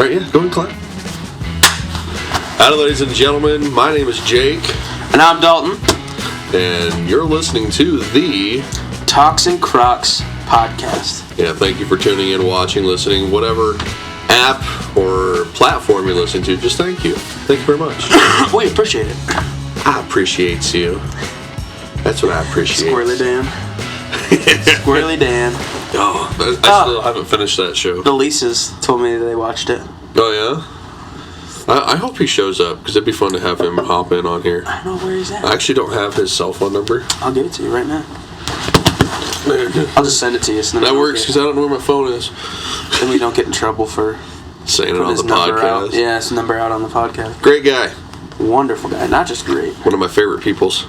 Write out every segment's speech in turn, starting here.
Alright, yeah, go ahead and clap. Hello, ladies and gentlemen. My name is Jake. And I'm Dalton. And you're listening to the Talks and Crocs podcast. Yeah, thank you for tuning in, watching, listening, whatever app or platform you're listening to. Just thank you. Thank you very much. We appreciate it. I appreciate you. That's what I appreciate. Squirrely Dan. Squirrely Dan. Oh, I still haven't finished that show. The Lisa's told me they watched it. Oh, yeah? I hope he shows up, because it'd be fun to have him hop in on here. I don't know where he's at. I actually don't have his cell phone number. I'll give it to you right now. I'll just send it to you. So that works, because I don't know where my phone is. Then we don't get in trouble for saying it on the podcast. Yeah, his number out on the podcast. Great guy. Wonderful guy. Not just great. One of my favorite peoples.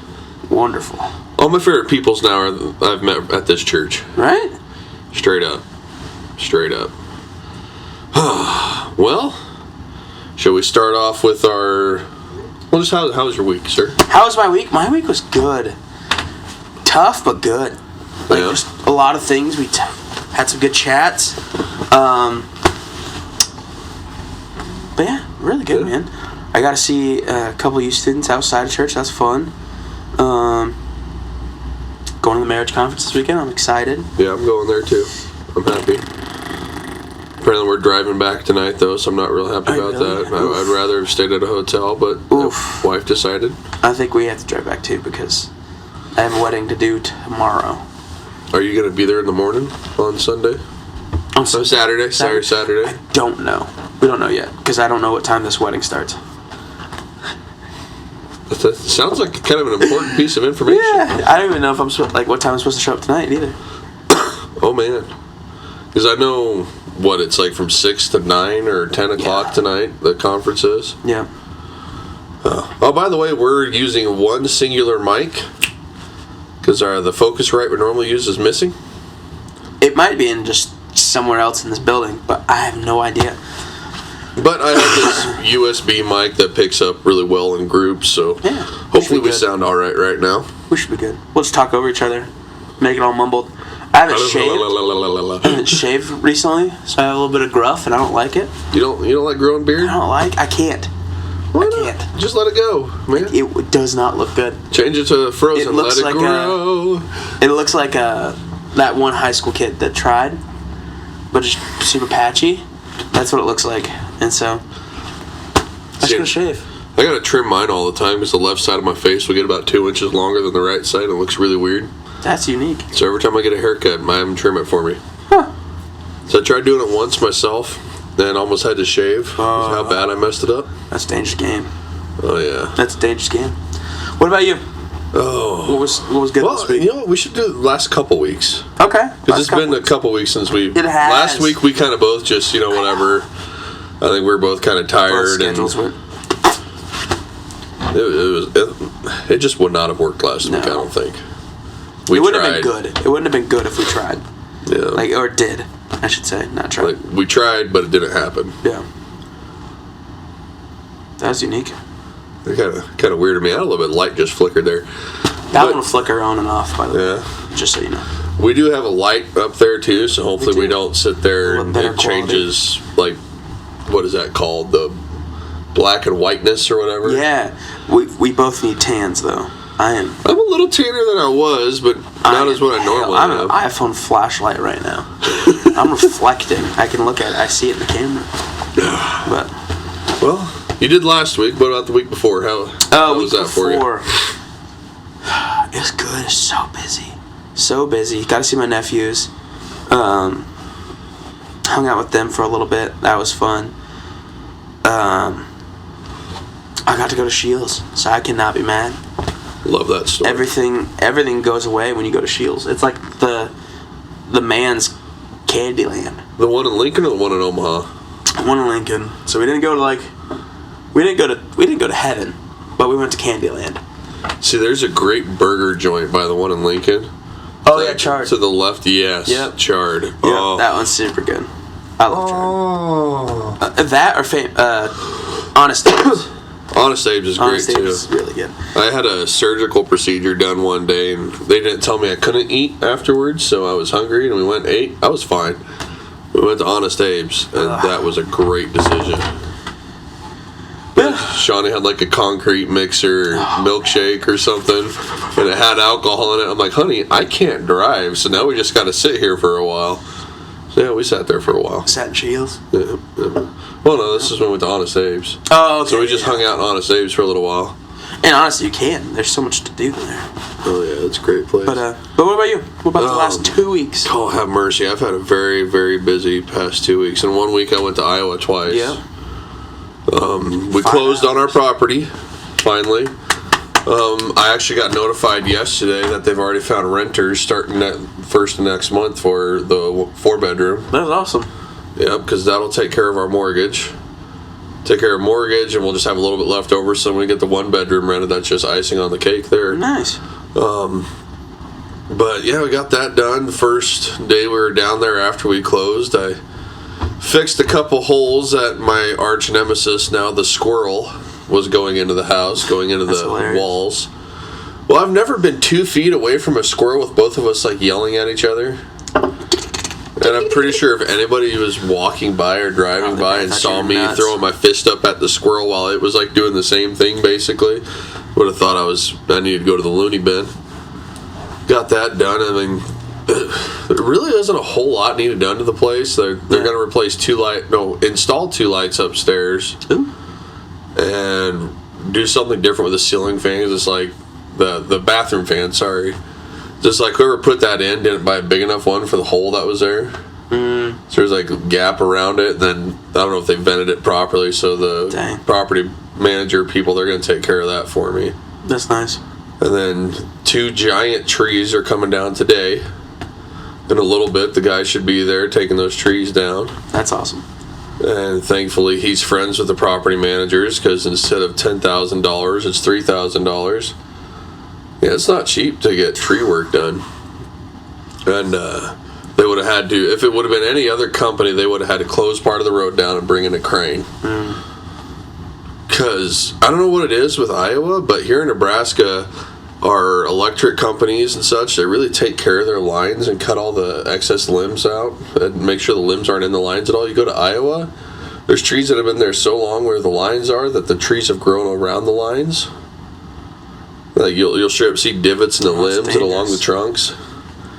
Wonderful. All my favorite peoples now I've met at this church. Right? Straight up. Straight up. Well, shall we start off with our... Well, just how was your week, sir? How was my week? My week was good. Tough, but good. Like, just a lot of things. We had some good chats. But yeah, really good, man. I got to see a couple of you students outside of church. That's fun. Going to the marriage conference this weekend. I'm excited. Yeah, I'm going there too. I'm happy. Apparently we're driving back tonight, though, so I'm not real happy about that. I'd rather have stayed at a hotel, but wife decided. I think we have to drive back, too, because I have a wedding to do tomorrow. Are you going to be there in the morning on Sunday? On Saturday? Saturday? I don't know. We don't know yet, because I don't know what time this wedding starts. That sounds like kind of an important piece of information. Yeah, I don't even know if what time I'm supposed to show up tonight, either. Oh, man. Because I know... What, it's like from 6 to 9 or 10 o'clock tonight, the conference is? Yeah. Oh, by the way, we're using one singular mic because the Focusrite we normally use is missing. It might be in just somewhere else in this building, but I have no idea. But I have this USB mic that picks up really well in groups, so hopefully we sound all right now. We should be good. We'll just talk over each other, make it all mumbled. I haven't shaved recently, so I have a little bit of gruff, and I don't like it. You don't like growing beard? I can't. Why not? Just let it go, man. It does not look good. Change it to frozen. Let it grow. It looks like that one high school kid that tried, but just super patchy. That's what it looks like, and so I just gotta shave. I gotta trim mine all the time because the left side of my face will get about 2 inches longer than the right side, and it looks really weird. That's unique. So every time I get a haircut, I have them trim it for me. Huh. So I tried doing it once myself, then almost had to shave. How bad I messed it up. That's a dangerous game. Oh, yeah. That's a dangerous game. What about you? Oh. What was good this week? You know, we should do the last couple weeks. Okay. Because it's been a couple weeks since we... It has. Last week we kind of both just, whatever. I think we were both kind of tired. Schedules were... It just would not have worked last week, I don't think. It wouldn't have been good. It wouldn't have been good if we tried. Yeah. Or did, I should say, not tried. We tried, but it didn't happen. Yeah. That was unique. It kind of weirded me out a little bit. Light just flickered there. That one will flicker on and off, by the way. Just so you know. We do have a light up there, too, so hopefully we don't sit there and it changes, like, what is that called? The black and whiteness or whatever? Yeah. We both need tans, though. I'm a little tanner than I was, but not as what I normally have. I'm an iPhone flashlight right now. I'm reflecting. I can look at it. I see it in the camera. But well, you did last week. What about the week before? How was that for you? It was good. It's so busy. So busy. Got to see my nephews. Hung out with them for a little bit. That was fun. I got to go to Shields, so I cannot be mad. Love that story. Everything goes away when you go to Shields. It's like the man's Candyland. The one in Lincoln or the one in Omaha? One in Lincoln. So we didn't go to heaven, but we went to Candyland. See, there's a great burger joint by the one in Lincoln. Oh yeah, Chard. To the left, yes. Yep. Chard. Yep, that one's super good. I love Chard. That or Honest Abe's. Honest Abe's is great too. Honest Abe's is really good. I had a surgical procedure done one day, and they didn't tell me I couldn't eat afterwards, so I was hungry, and we went and ate. I was fine. We went to Honest Abe's, and that was a great decision. Yeah. Shawnee had like a concrete mixer milkshake or something, and it had alcohol in it. I'm like, honey, I can't drive, so now we just got to sit here for a while. So yeah, we sat there for a while. Sat in Shields? Yeah. Well, no, this is when we went to Honest Abe's. Oh, okay. So we just hung out in Honest Abe's for a little while. And honestly, you can. There's so much to do there. Oh yeah, it's a great place. But what about you? What about the last 2 weeks? Oh, have mercy. I've had a very, very busy past 2 weeks. In 1 week, I went to Iowa twice. Yeah. We closed on our property, finally. I actually got notified yesterday that they've already found renters starting first of next month for the 4-bedroom. That's awesome. Yeah, because that'll take care of our mortgage. Take care of mortgage, and we'll just have a little bit left over. So when we get the 1-bedroom rented, that's just icing on the cake there. Nice. But yeah, we got that done. The first day we were down there after we closed, I fixed a couple holes that my arch nemesis, now the squirrel, was going into the house, going into the walls. Well, I've never been 2 feet away from a squirrel with both of us like yelling at each other. And I'm pretty sure if anybody was walking by or driving by and saw me throwing my fist up at the squirrel while it was like doing the same thing, basically, would have thought I needed to go to the loony bin. Got that done. I mean, there really isn't a whole lot needed done to the place. They're going to replace install 2 lights upstairs. Ooh. And do something different with the ceiling fans. It's like the bathroom fan, sorry. Just like whoever put that in didn't buy a big enough one for the hole that was there. So there's like a gap around it. Then I don't know if they vented it properly. So the property manager people, they're going to take care of that for me. That's nice. And then 2 giant trees are coming down today. In a little bit, the guy should be there taking those trees down. That's awesome. And thankfully, he's friends with the property managers because instead of $10,000, it's $3,000. Yeah, it's not cheap to get tree work done. And they would have had to, if it would have been any other company, they would have had to close part of the road down and bring in a crane. Because I don't know what it is with Iowa, but here in Nebraska, our electric companies and such, they really take care of their lines and cut all the excess limbs out and make sure the limbs aren't in the lines at all. You go to Iowa, there's trees that have been there so long where the lines are that the trees have grown around the lines. Like you'll straight up see divots in the limbs and along the trunks.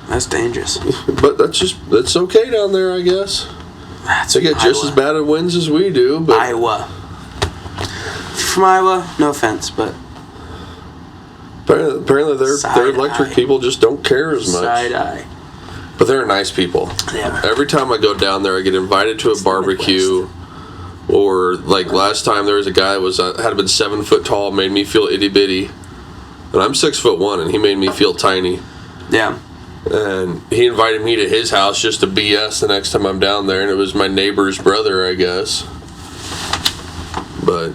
That's dangerous. But that's okay down there, I guess. They get just as bad at winds as we do. But Iowa. From Iowa, no offense, but apparently their electric people just don't care as much. Side eye. But they're nice people. Yeah. Every time I go down there, I get invited to a barbecue. Or like last time, there was a guy that had been 7 foot tall, made me feel itty bitty. And I'm 6'1", and he made me feel tiny. Yeah. And he invited me to his house just to BS the next time I'm down there, and it was my neighbor's brother, I guess. But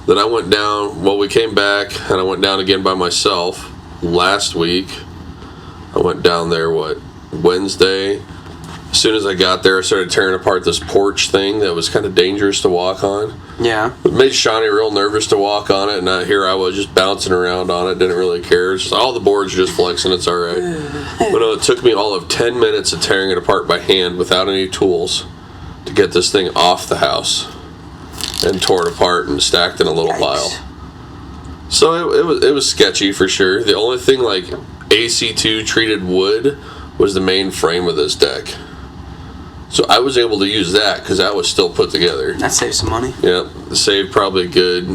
then I went down, we came back, and I went down again by myself last week. I went down there, Wednesday? As soon as I got there, I started tearing apart this porch thing that was kind of dangerous to walk on. Yeah. It made Shawnee real nervous to walk on it, and here I was just bouncing around on it, didn't really care. It's just, all the boards are just flexing, it's alright. But no, it took me all of 10 minutes of tearing it apart by hand without any tools to get this thing off the house and tore it apart and stacked in a little pile. So it was sketchy for sure. The only thing like AC2 treated wood was the main frame of this deck. So I was able to use that because that was still put together. That saves some money. Yeah, saved probably a good,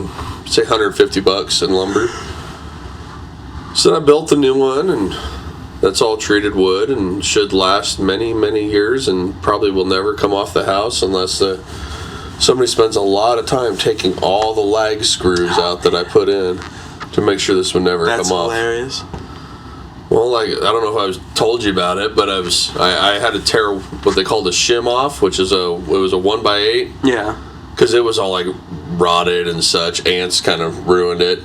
say, $150 in lumber. So then I built a new one, and that's all treated wood and should last many, many years and probably will never come off the house unless somebody spends a lot of time taking all the lag screws out that I put in to make sure this would never come off. That's hilarious. Well, I don't know if I told you about it, but I had to tear what they called a shim off, which is it was a 1x8. Yeah. Because it was all like rotted and such. Ants kind of ruined it.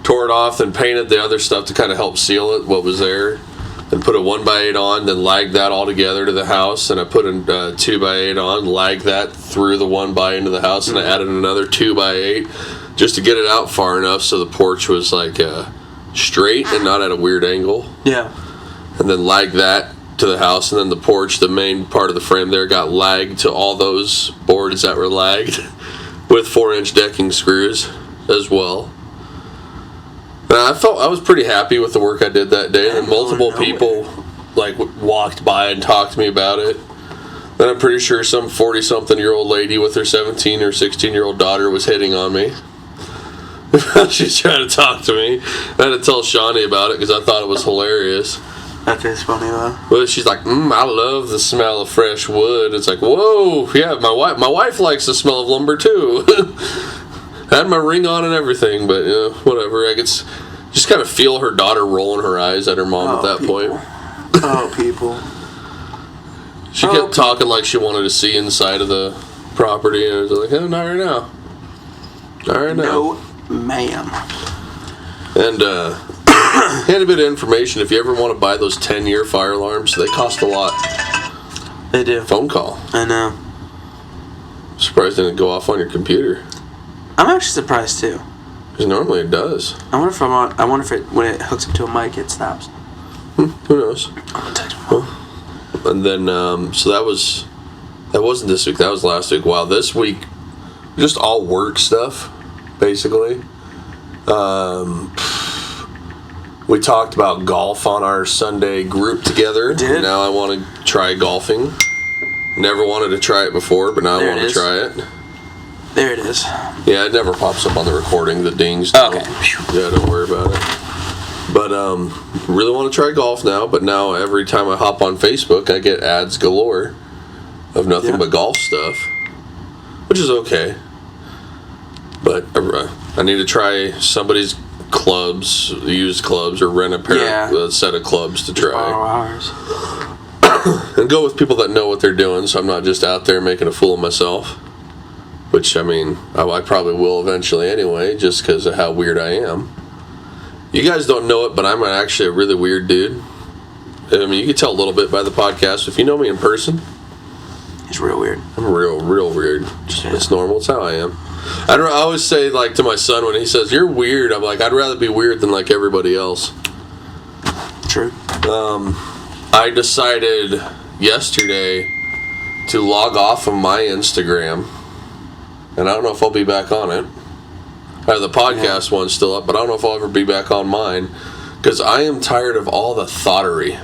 Tore it off and painted the other stuff to kind of help seal it, what was there. And put a 1x8 on, then lagged that all together to the house. And I put a 2x8 on, lagged that through the 1x into the house, and I added another 2x8 just to get it out far enough so the porch was like straight and not at a weird angle. Yeah. And then lagged that to the house, and then the porch, the main part of the frame there, got lagged to all those boards that were lagged with 4-inch decking screws as well. And I was pretty happy with the work I did that day, and multiple people like walked by and talked to me about it. Then I'm pretty sure some 40-something-year-old lady with her 17 or 16-year-old daughter was hitting on me. She's trying to talk to me. I had to tell Shawnee about it because I thought it was hilarious. That is funny though. But she's like, I love the smell of fresh wood. It's like, whoa, yeah, my wife likes the smell of lumber too. Had my ring on and everything, but whatever. I could just kind of feel her daughter rolling her eyes at her mom at that point. Oh, people. She kept talking like she wanted to see inside of the property, and I was like, not right now. Not right now. No, ma'am. And had a bit of information. If you ever want to buy those 10-year fire alarms, they cost a lot. They do. Phone call. I know. Surprised it didn't go off on your computer. I'm actually surprised too. Because normally it does. I wonder if when it hooks up to a mic, it stops. Who knows? I'm gonna text my mom. And then, so that wasn't this week, that was last week. Wow, this week, just all work stuff, basically. We talked about golf on our Sunday group together. Did? Now I want to try golfing. Never wanted to try it before, but now I want to try it. There it is. Yeah, it never pops up on the recording, the dings. Okay. Yeah, don't worry about it. But really want to try golf now, but now every time I hop on Facebook, I get ads galore of nothing but golf stuff, which is okay. But I need to try somebody's clubs, used clubs, or rent a set of clubs to try. Borrow ours. And go with people that know what they're doing, so I'm not just out there making a fool of myself. Which, I mean, I probably will eventually anyway, just because of how weird I am. You guys don't know it, but I'm actually a really weird dude. I mean, you can tell a little bit by the podcast. If you know me in person, He's real weird. I'm real weird. It's normal. It's how I am. I always say, like, to my son when he says, "You're weird," I'm like, I'd rather be weird than like everybody else. True. I decided yesterday to log off of my Instagram, and I don't know if I'll be back on it. I have the podcast one still up, but I don't know if I'll ever be back on mine, because I am tired of all the thottery.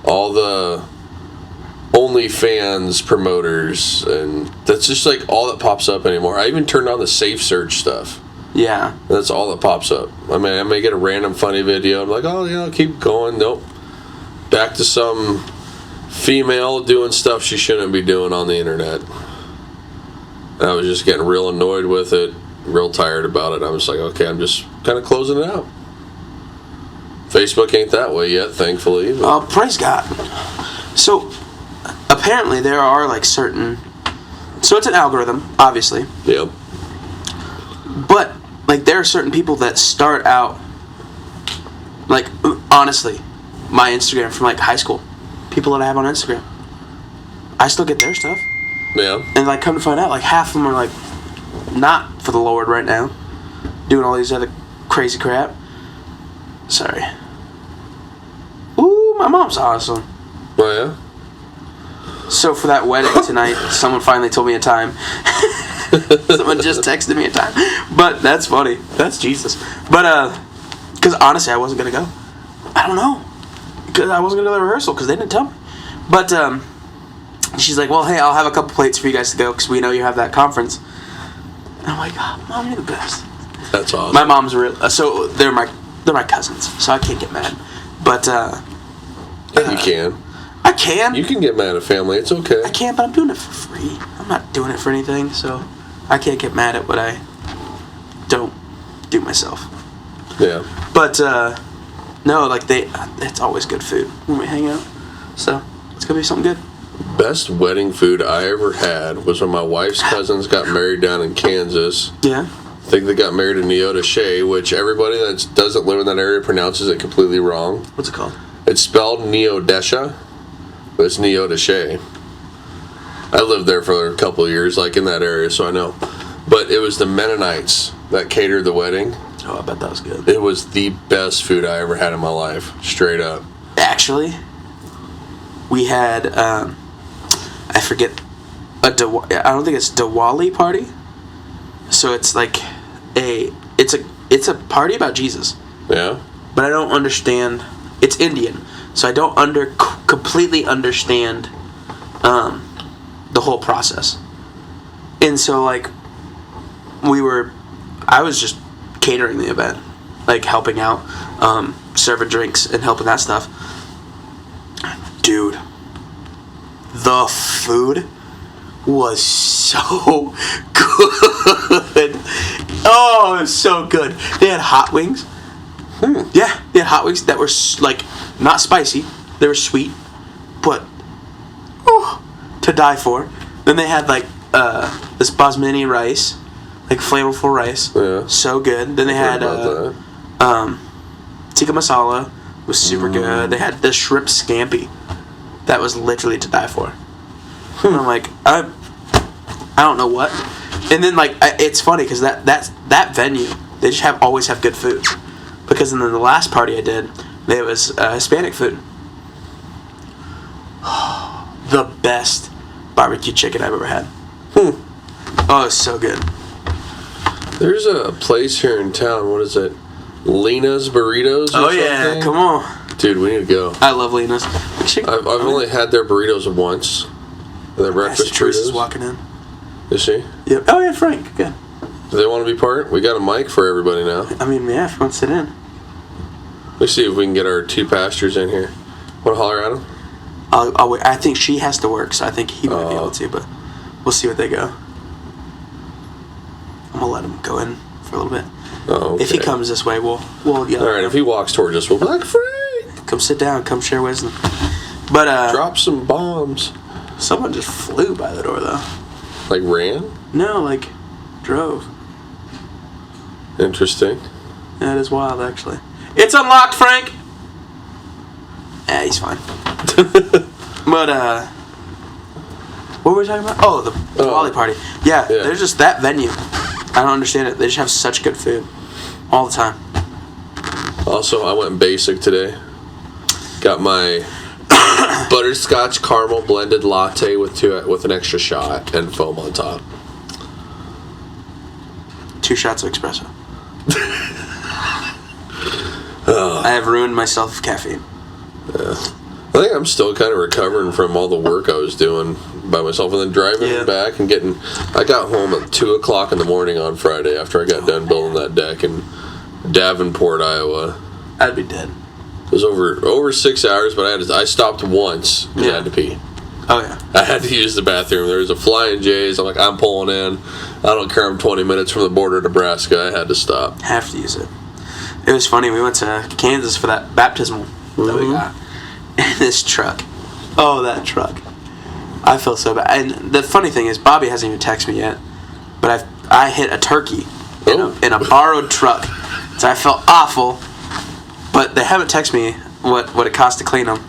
All the OnlyFans promoters, and that's just like all that pops up anymore. I even turned on the safe search stuff. Yeah. That's all that pops up. I mean, I may get a random funny video. I'm like, oh, yeah, I'll keep going. Nope. Back to some female doing stuff she shouldn't be doing on the internet. I was just getting real annoyed with it, real tired about it. I was like, okay, I'm just kind of closing it out. Facebook ain't that way yet, thankfully. Praise God. So, apparently there are like certain... So it's an algorithm, obviously. Yep. But, like, there are certain people that start out... Like, honestly, my Instagram from, like, high school. People that I have on Instagram. I still get their stuff. Yeah. And, like, come to find out, like, half of them are, like, not for the Lord right now. Doing all these other crazy crap. Sorry. Ooh, my mom's awesome. Oh, yeah? So for that wedding tonight, someone finally told me a time. Someone just texted me a time. But that's funny. That's Jesus. But, because honestly, I wasn't going to go. I don't know. Because I wasn't going to go to the rehearsal because they didn't tell me. But, she's like, well, hey, I'll have a couple plates for you guys to go because we know you have that conference. And I'm like, oh, Mom, you're the best. That's awesome. My mom's real. So they're my cousins, so I can't get mad. But, you can. I can. You can get mad at family. It's okay. I can, but I'm doing it for free. I'm not doing it for anything, so I can't get mad at what I don't do myself. Yeah. But, no, like, it's always good food when we hang out. So, it's going to be something good. Best wedding food I ever had was when my wife's cousins got married down in Kansas. Yeah. I think they got married in Neodesha, which everybody that doesn't live in that area pronounces it completely wrong. What's it called? It's spelled Neodesha, but it's Neodesha. I lived there for a couple of years, like in that area, so I know. But it was the Mennonites that catered the wedding. Oh, I bet that was good. It was the best food I ever had in my life, straight up. Actually? we had I forget I don't think it's Diwali party. So it's like it's a party about Jesus. Yeah. But I don't understand. It's Indian, so I don't completely understand the whole process. And so like I was just catering the event, like helping out, serving drinks and helping that stuff. Dude, the food was so good. Oh, it was so good. They had hot wings. Yeah, they had hot wings that were like not spicy. They were sweet, but to die for. Then they had like this basmati rice, like flavorful rice. Yeah. So good. Then they had tikka masala was super good. They had the shrimp scampi that was literally to die for. And I'm like, I don't know what. And then like it's funny because that venue, they just always have good food. Because in the last party I did, there was Hispanic food. The best barbecue chicken I've ever had. Oh, it's so good. There's a place here in town. What is it? Lena's Burritos? Oh yeah, come on, dude. We need to go. I love Lena's. I've only had their burritos once. Their breakfast burritos. Is walking in. Is she? Yep. Oh yeah, Frank. Good. Do they want to be part? We got a mic for everybody now. I mean, yeah, if you want to sit in. Let's see if we can get our two pastors in here. Want to holler at them? I'll wait. I think she has to work, so I think he might be able to, but we'll see what they go. I'm gonna let him go in for a little bit. Oh, okay. If he comes this way, we'll yell. All right. If he walks towards us, we'll be like, Frank, come sit down. Come share wisdom. But drop some bombs. Someone just flew by the door though. Like ran? No, like drove. Interesting. That is wild, actually. It's unlocked, Frank. Yeah, he's fine. But what were we talking about? Oh, the Diwali party. Yeah, there's just that venue. I don't understand it. They just have such good food all the time. Also, I went basic today. Got my butterscotch caramel blended latte with an extra shot and foam on top. 2 shots of espresso. I have ruined myself of caffeine. Yeah. I think I'm still kind of recovering from all the work I was doing by myself and then driving back and I got home at 2 o'clock in the morning on Friday after I got done building that deck in Davenport, Iowa. I'd be dead. It was over 6 hours, but I stopped once because I had to pee. Oh, yeah. I had to use the bathroom. There was a Flying J's. I'm like, I'm pulling in. I don't care. I'm 20 minutes from the border of Nebraska. I had to stop. Have to use it. It was funny. We went to Kansas for that baptismal that we got. And this truck. Oh, that truck. I feel so bad. And the funny thing is, Bobby hasn't even texted me yet. But I hit a turkey in a borrowed truck. So I felt awful. But they haven't texted me what it costs to clean them.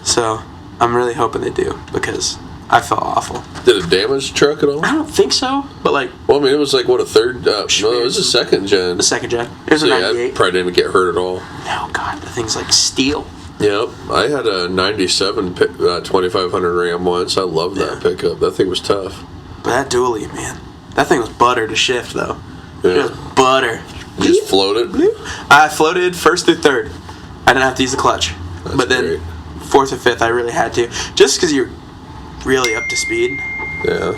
So I'm really hoping they do because I felt awful. Did it damage the truck at all? I don't think so. But like... Well, I mean, it was like, what, a third... no, it was a second gen. The second gen. It was a 98. I probably didn't get hurt at all. No, God. The thing's like steel. Yep. I had a 97 2500 Ram once. I loved that pickup. That thing was tough. But that dually, man. That thing was butter to shift, though. Yeah. It was butter. You just floated? I floated first through third. I didn't have to use the clutch. But then great. Fourth or fifth, I really had to. Just because you're really up to speed. Yeah.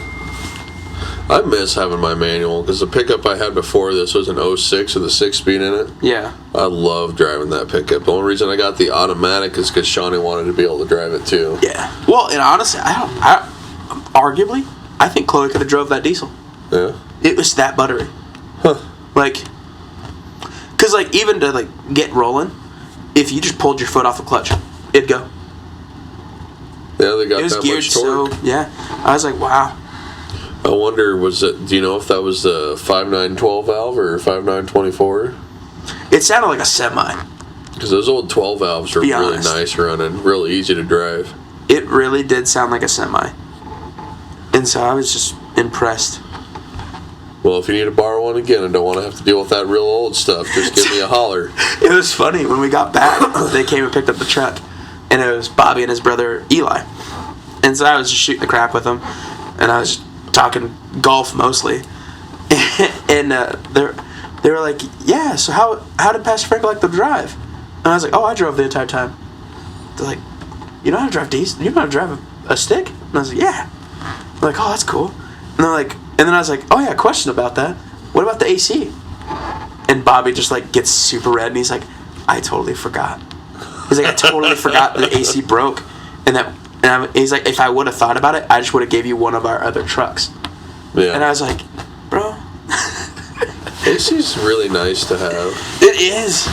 I miss having my manual because the pickup I had before this was an 06 with a 6-speed in it. Yeah. I love driving that pickup. The only reason I got the automatic is because Shawnee wanted to be able to drive it too. Yeah. Well, and honestly, arguably, I think Chloe could have drove that diesel. Yeah. It was that buttery. Huh. Like, because like even to like get rolling, if you just pulled your foot off the clutch, it'd go. Yeah, they got it was that geared much torque. So yeah, I was like, wow. I wonder, do you know if that was the 5.9 valve or 5.9 It sounded like a semi. Because those old 12 valves are really nice running, real easy to drive. It really did sound like a semi. And so I was just impressed. Well, if you need to borrow one again and don't want to have to deal with that real old stuff, just give me a holler. It was funny. When we got back, they came and picked up the truck. and it was Bobby and his brother Eli. And so I was just shooting the crap with them, and I was talking golf mostly. And they were like, yeah, so how did Pastor Frank like the drive? And I was like, oh, I drove the entire time. They're like, you know how to drive decent? You know how to drive a stick? And I was like, yeah. They're like, oh, that's cool. And they're like, and then I was like, oh yeah, question about that. What about the AC? And Bobby just like gets super red, and he's like, I totally forgot. He's like, I totally forgot the AC broke, he's like, if I would have thought about it, I just would have gave you one of our other trucks. Yeah. And I was like, bro. AC's really nice to have. It is.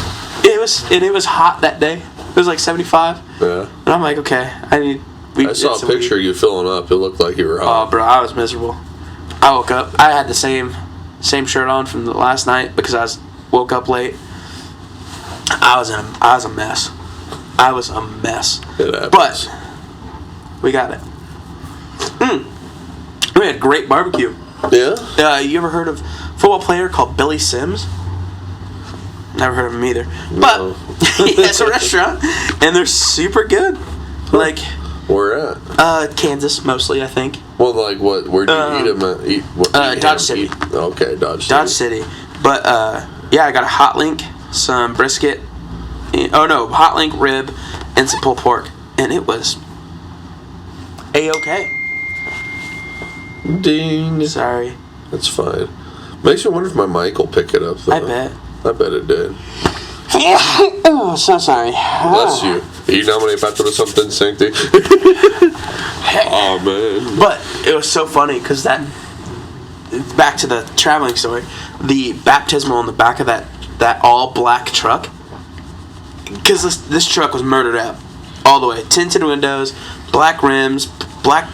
It was hot that day. It was like 75. Yeah. And I'm like, okay, I saw a picture of you filling up. It looked like you were hot. Oh, bro, I was miserable. I woke up. I had the same shirt on from the last night because I woke up late. I was a mess. I was a mess. It happens. But we got it. We had great barbecue. Yeah? You ever heard of a football player called Billy Sims? Never heard of him either. No. But he has a restaurant, and they're super good. Like, where at? Kansas mostly, I think. Well, like what? Where'd you eat him at? Dodge City. Okay, Dodge City. Dodge City. But yeah, I got a hot link, some brisket. Hot link, rib, and some pulled pork, and it was a-okay. Ding. Sorry. That's fine. Makes me wonder if my mic will pick it up, though. I bet. I bet it did. Oh, so sorry. Bless you. I não me fatto something sancti. Oh, man. But it was so funny because back to the traveling story, the baptismal in the back of that all black truck, because this truck was murdered out all the way. Tinted windows, black rims,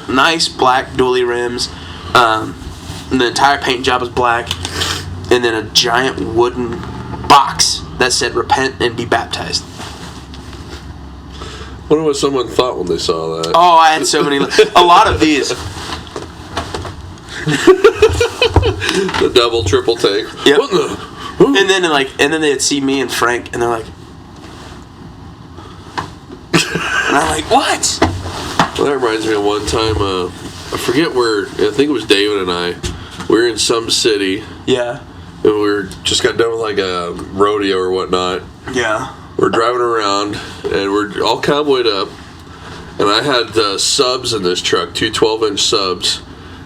nice black dually rims. And the entire paint job was black, and then a giant wooden box that said "Repent and be baptized." Wonder what someone thought when they saw that. Oh, I had so many. A lot of these. The double, triple take. Yep. What the? And then they'd see me and Frank, and they're like, and I'm like, what? Well, that reminds me of one time. I forget where. I think it was David and I. We were in some city. Yeah. And we just got done with like a rodeo or whatnot. Yeah. We're driving around, and we're all cowboyed up. And I had subs in this truck, two 12-inch subs.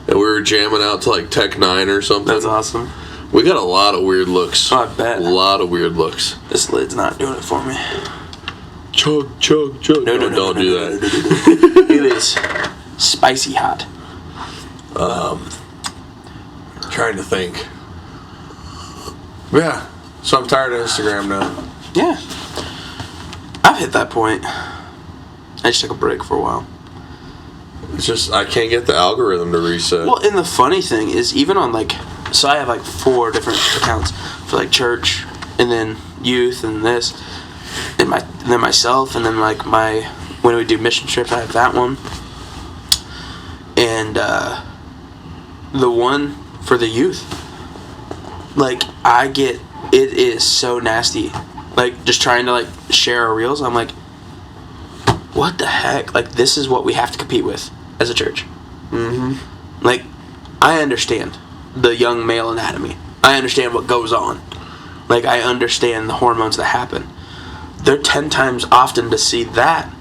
And we were jamming out to like Tech 9 or something. That's awesome. We got a lot of weird looks. Oh, I bet. A lot of weird looks. This lid's not doing it for me. Chug, chug, chug. No, don't do that. It is spicy hot. Trying to think. Yeah. So I'm tired of Instagram now. Yeah. I've hit that point. I just took a break for a while. It's just, I can't get the algorithm to reset. Well, and the funny thing is, even on so I have 4 different accounts for church, and then youth, and this, and then myself, and then when we do mission trips, I have that one, and the one for the youth. It is so nasty. Just trying to share our reels, I'm like, what the heck? This is what we have to compete with as a church. Mm-hmm. I understand the young male anatomy. I understand what goes on. I understand the hormones that happen. They're 10 times often to see that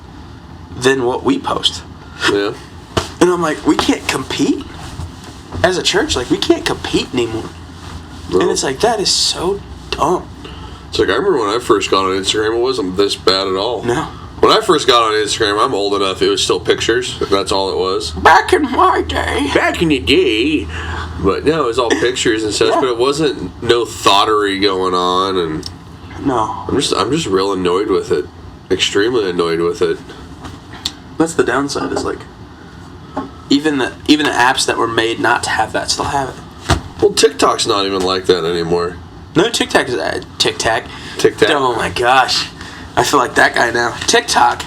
than what we post. Yeah. And I'm like, we can't compete as a church. We can't compete anymore. No. And it's that is so dumb. It's I remember when I first got on Instagram, it wasn't this bad at all. No. When I first got on Instagram, I'm old enough, it was still pictures. That's all it was. Back in my day. Back in the day. But no, it was all pictures and such, yeah. But it wasn't no thottery going on, and no. I'm just real annoyed with it. Extremely annoyed with it. That's the downside, is even the apps that were made not to have that still have it. Well, TikTok's not even like that anymore. No, TikTok is TikTok. TikTok. Oh my gosh. I feel like that guy now. TikTok.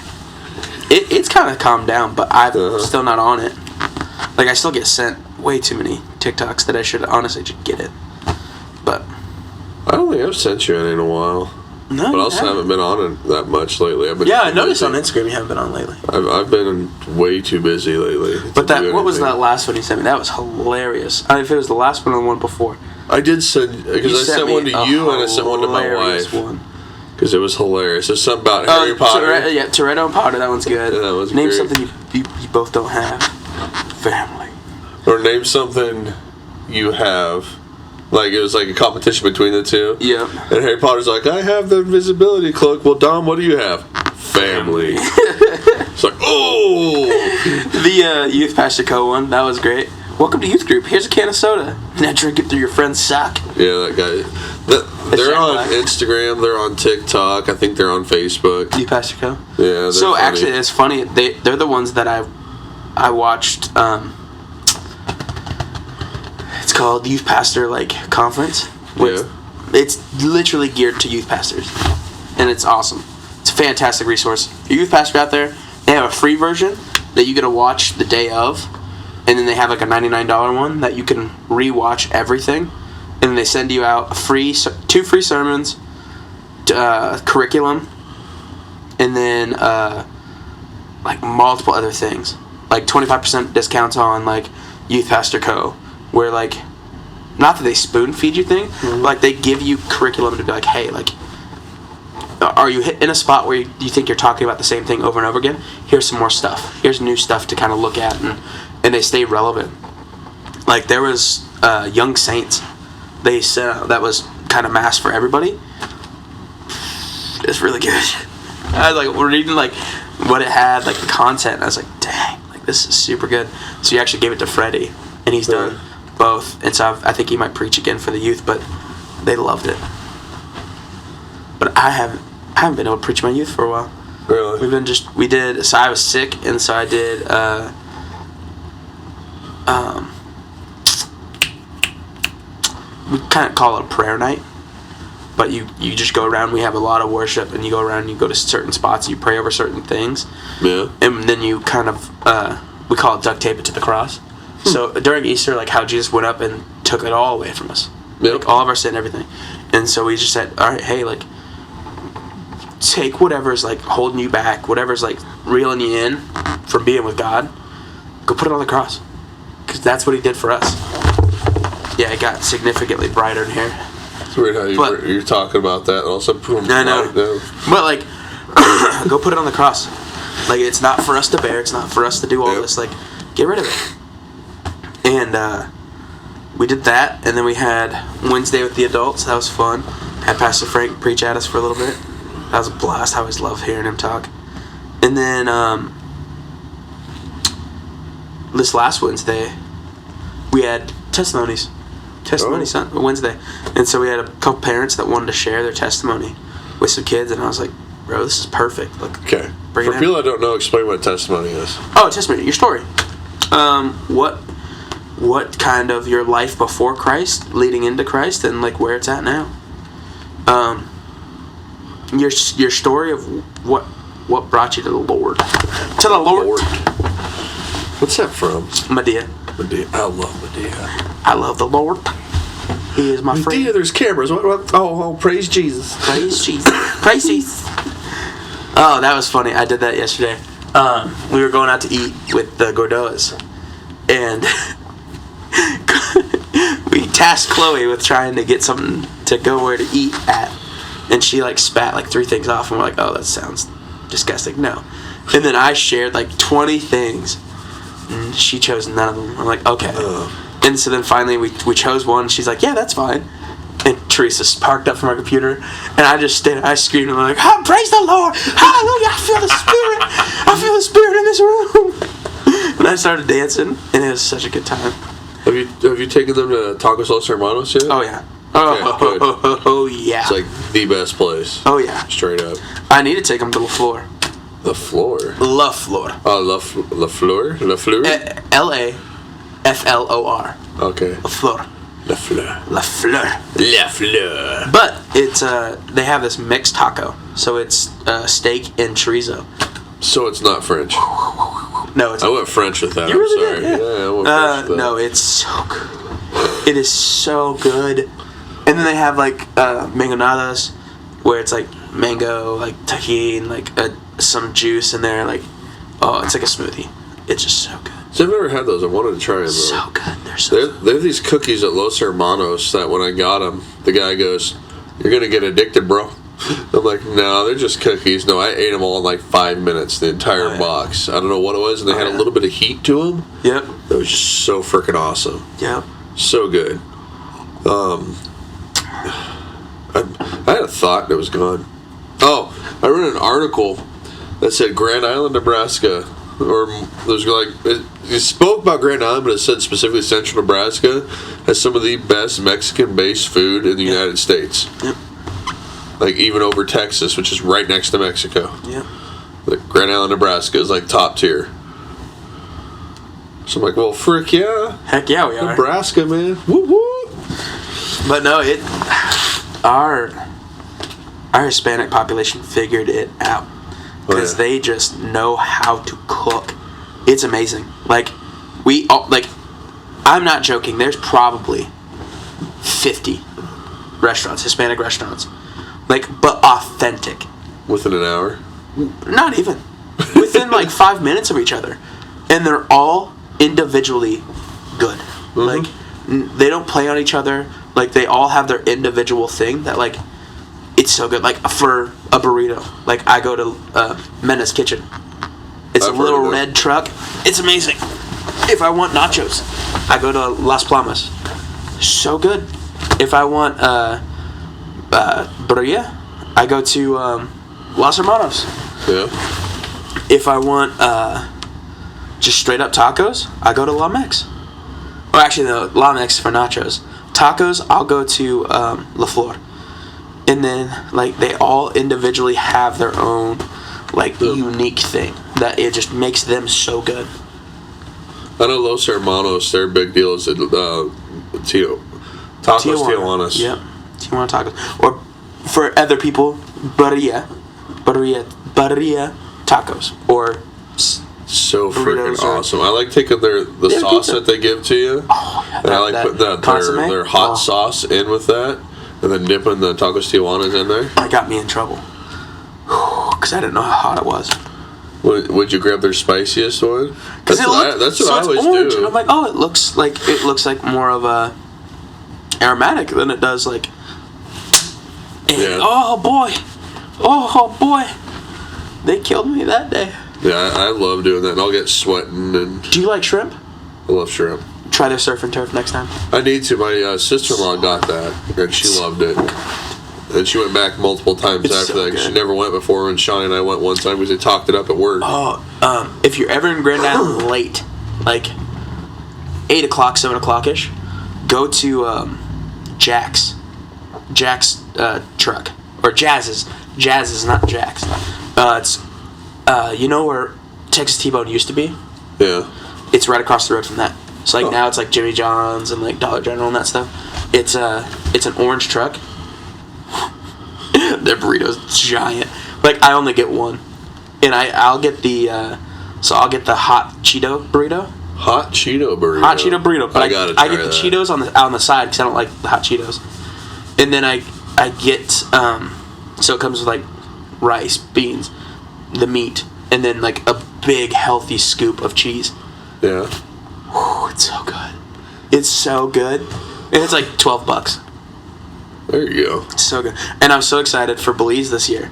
It's kind of calmed down, but I'm still not on it. I still get sent way too many TikToks that I should honestly just get it. But I don't think I've sent you any in a while. No, but I also haven't been on it that much lately. I've been I too noticed busy. on Instagram you haven't been on lately. I've been way too busy lately. But what was anything. that last one you sent me? That was hilarious. I don't know if it was the last one or the one before. I did send because I sent one to you and I sent one to my wife because it was hilarious. There's something about Harry Potter. Toretto and Potter. That one's good. Yeah, that was Name great. something you both don't have. Family. Or name something you have. Like it was like a competition between the two. Yeah. And Harry Potter's like, I have the invisibility cloak. Well, Dom, what do you have? Family. It's like, oh. The Youth Pastor Co. one. That was great. Welcome to youth group. Here's a can of soda. Now drink it through your friend's sock. Yeah, that guy. They're on Instagram. They're on TikTok. I think they're on Facebook. Youth Pastor Co. Yeah. So funny. actually, it's funny. They're the ones that I watched. It's called Youth Pastor Conference. Yeah. It's literally geared to youth pastors, and it's awesome. It's a fantastic resource. If you're a youth pastor out there, they have a free version that you get to watch the day of, and then they have a $99 one that you can rewatch everything, and then they send you out two free sermons, curriculum, and then multiple other things, like 25% discounts on Youth Pastor Co. Where not that they spoon feed you thing, they give you curriculum to be like, hey, are you in a spot where you think you're talking about the same thing over and over again? Here's some more stuff. Here's new stuff to kind of look at, and they stay relevant. There was Young Saints. They sent that was kind of mass for everybody. It's really good. I was reading what it had, the content. And I was like, dang, this is super good. So you actually gave it to Freddie, and he's done both. And so I think he might preach again for the youth, but they loved it. But I haven't been able to preach my youth for a while. Really? So I was sick, and so I did we kind of call it a prayer night, but you just go around. We have a lot of worship, and you go around and you go to certain spots, you pray over certain things. Yeah. And then you kind of we call it duct tape it to the cross. So during Easter, how Jesus went up and took it all away from us. Yep. All of our sin and everything. And so we just said, all right, hey, take whatever's holding you back, whatever's reeling you in from being with God, go put it on the cross, because that's what he did for us. Yeah, it got significantly brighter in here. It's weird how you're talking about that and also boom. I know. But go put it on the cross. It's not for us to bear, it's not for us to do all this. Get rid of it. And we did that, and then we had Wednesday with the adults. That was fun. Had Pastor Frank preach at us for a little bit. That was a blast. I always love hearing him talk. And then this last Wednesday, we had testimonies. Wednesday. And so we had a couple parents that wanted to share their testimony with some kids, and I was like, bro, this is perfect. Okay. For people that don't know, explain what a testimony is. Oh, testimony, your story. What kind of your life before Christ, leading into Christ, and where it's at now. Your story of what brought you to the Lord. To the Lord. What's that from? Medea. I love Medea. I love the Lord. He is my friend. Medea, there's cameras. What? Oh, praise Jesus. Praise Jesus. Praise Jesus. Oh, that was funny. I did that yesterday. We were going out to eat with the Gordoas, and we tasked Chloe with trying to get something to go where to eat at, and she spat 3 things off, and we're like, oh, that sounds disgusting. No. And then I shared 20 things, and she chose none of them. I'm like, okay. And so then finally we chose one, and she's like, yeah, that's fine. And Teresa sparked up from her computer, and I just stayed. I screamed, and I'm like, oh, praise the Lord, hallelujah! I feel the spirit in this room. And I started dancing, and it was such a good time. Have you taken them to Tacos Los Hermanos yet? Oh yeah. Oh, yeah. It's the best place. Oh yeah. Straight up. I need to take them to La Flor. La Flor. La Flor. Oh, La Flor. La Fleur. LAFLOR. Okay. La Flor. La Fleur. La Fleur. La Fleur. But it's they have this mixed taco, so it's steak and chorizo. So it's not French. No, it's. I went French with that. You really I'm sorry. did? Yeah. I went French with that. No, it's so good. It is so good. And then they have mangonadas, where it's mango, like tahini, like some juice in there. Like, oh, it's like a smoothie. It's just so good. So I've never had those. I wanted to try them. So good. They're so good. They have these cookies at Los Hermanos that when I got them, the guy goes, "You're gonna get addicted, bro." I'm like, "No, they're just cookies." No, I ate them all in like 5 minutes, the entire box. I don't know what it was, and they had a little bit of heat to them. Yep. It was just so freaking awesome. Yep. So good. I had a thought and it was gone. Oh, I read an article that said Grand Island, Nebraska, or there's like it spoke about Grand Island, but it said specifically Central Nebraska has some of the best Mexican-based food in the United States. Yep. Like even over Texas, which is right next to Mexico. Yep. Like Grand Island, Nebraska is like top tier. So I'm like, well, frick yeah. Heck yeah, we are. Nebraska, man. Woo woo. But no, our Hispanic population figured it out because they just know how to cook. It's amazing. Like I'm not joking. There's probably 50 restaurants, Hispanic restaurants, but authentic. Within an hour? Not even. Within like 5 minutes of each other, and they're all individually good. Mm-hmm. Like they don't play on each other. Like they all have their individual thing that like it's so good. Like for a burrito, like I go to Mena's Kitchen. It's a little red truck. It's amazing. If I want nachos, I go to Las Palmas. So good. If I want birria, I go to Los Hermanos. Yeah. If I want just straight up tacos, I go to La Mex. Or actually, no, La Mex for nachos. Tacos, I'll go to La Flor. And then, like, they all individually have their own, like, unique thing that it just makes them so good. I know Los Hermanos, their big deal is Tacos Tijuanas. Yep. Tijuana tacos. Or for other people, birria tacos. Or so freaking burritos or- awesome. I like taking the sauce pizza. that they give to you. Oh, yeah, and I like putting their hot sauce in with that. And then dipping the Tacos Tijuanas in there. That got me in trouble. Because I didn't know how hot it was. Would you grab their spiciest one? That's what I always orange, do. And I'm like, oh, it looks like more of a aromatic than it does like. And, oh boy, they killed me that day. Yeah, I love doing that. And I'll get sweating and. Do you like shrimp? I love shrimp. Try their surf and turf next time. I need to. My sister-in-law got that, and she loved it. And she went back multiple times after that. Cause she never went before, and Shawnee and I went one time because they talked it up at work. Oh, if you're ever in Grand Island late, like 8 o'clock, 7 o'clock-ish, go to Jack's truck. Or Jazz's, not Jack's. It's, you know where Texas T-Bone used to be? Yeah. It's right across the road from that. So like now it's like Jimmy John's and like Dollar General and that stuff. It's an orange truck. Their burrito's giant. Like I only get one, and I'll get the I'll get the hot Cheeto burrito. Hot Cheeto burrito. Hot Cheeto burrito. But I get the that. Cheetos on the side because I don't like the hot Cheetos. And then I get so it comes with like rice, beans, the meat, and then like a big healthy scoop of cheese. Yeah. Whew, it's so good. It's so good. And it's like $12. There you go. It's so good. And I'm so excited for Belize this year.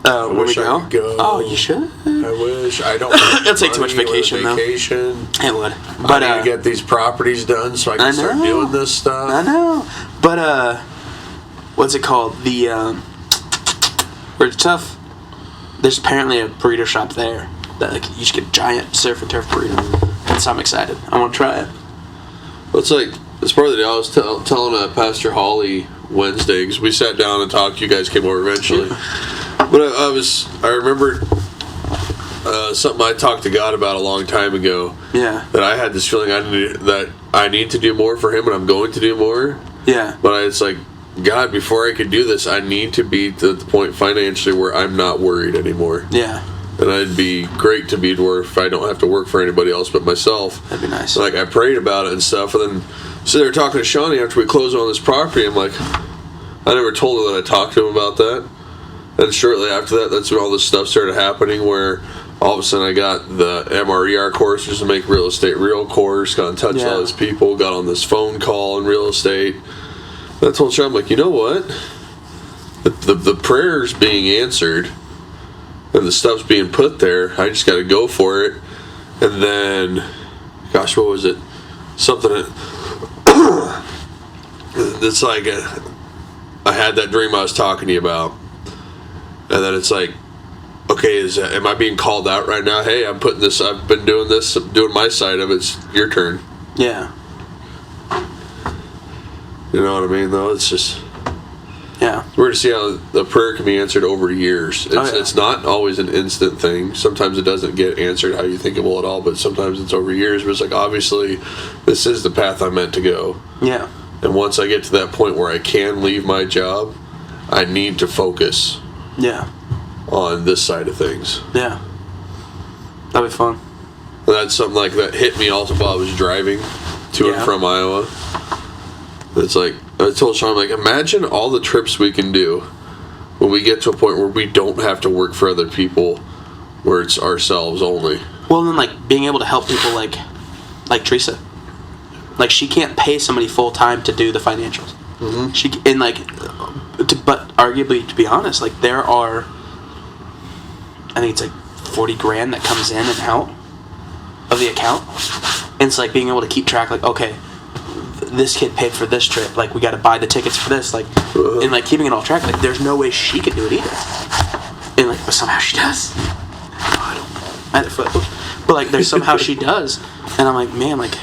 When we go. I could go. Oh, you should. I wish. I don't. It'll take too much vacation, though. It would. But I need to get these properties done so I can start doing this stuff. I know. But what's it called? The where it's tough. There's apparently a burrito shop there that like you should get a giant surf and turf burrito. And so I'm excited. I want to try it. Well, it's like as part of the day, I was telling Pastor Holly Wednesday because we sat down and talked. You guys came over eventually, but I remembered something I talked to God about a long time ago. Yeah. That I had this feeling that I need to do more for Him, and I'm going to do more. Yeah. But it's like, God, before I could do this, I need to be to the point financially where I'm not worried anymore. Yeah. And it'd be great to be to where if I don't have to work for anybody else but myself. That'd be nice. Like I prayed about it and stuff, and then so they were talking to Shawnee after we closed on this property. I'm like, I never told her that I talked to him about that. And shortly after that, that's when all this stuff started happening where all of a sudden I got the MRER course, just to make real estate real course, got in touch with all these people, got on this phone call in real estate. And I told Sean, I'm like, you know what? The prayer's being answered and the stuff's being put there. I just got to go for it. And then, gosh, what was it? Something it's like I had that dream I was talking to you about. And then it's like, okay, am I being called out right now? Hey, I've been doing this, I'm doing my side of it. It's your turn. Yeah. You know what I mean, though? It's just... Yeah. We're to see how the prayer can be answered over years. It's not always an instant thing. Sometimes it doesn't get answered how you think it will at all, but sometimes it's over years. But it's like, obviously, this is the path I'm meant to go. Yeah. And once I get to that point where I can leave my job, I need to focus on this side of things. Yeah. That'd be fun. And that's something like that hit me also while I was driving to and from Iowa. It's like, I told Sean, I'm like, imagine all the trips we can do when we get to a point where we don't have to work for other people, where it's ourselves only. Well, then, like, being able to help people like Teresa. Like, she can't pay somebody full time to do the financials. Mm-hmm. But arguably, to be honest, like, there are, I think it's like 40 grand that comes in and out of the account. And it's like being able to keep track, like, okay, this kid paid for this trip, like, we got to buy the tickets for this, like, and like keeping it all track. Like, there's no way she could do it either, and like, but somehow she does. But like, there's somehow she does, and I'm like, man, like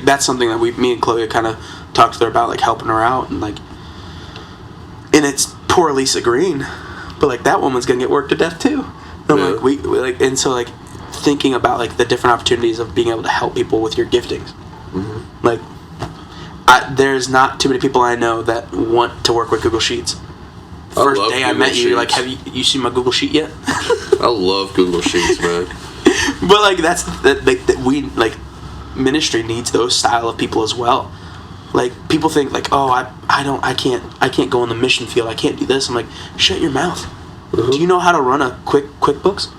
that's something that me and Chloe kind of talked to her about, like helping her out, and it's poor Lisa Green, but like that woman's gonna get worked to death too. And I'm like, we like, and so like thinking about like the different opportunities of being able to help people with your giftings. Mm-hmm. Like, there's not too many people I know that want to work with Google Sheets. First day I met you, like, have you seen my Google Sheet yet? I love Google Sheets, man. But like that we like ministry needs those style of people as well. Like, people think like, oh, I can't go in the mission field. I can't do this. I'm like, shut your mouth. Mm-hmm. Do you know how to run a QuickBooks?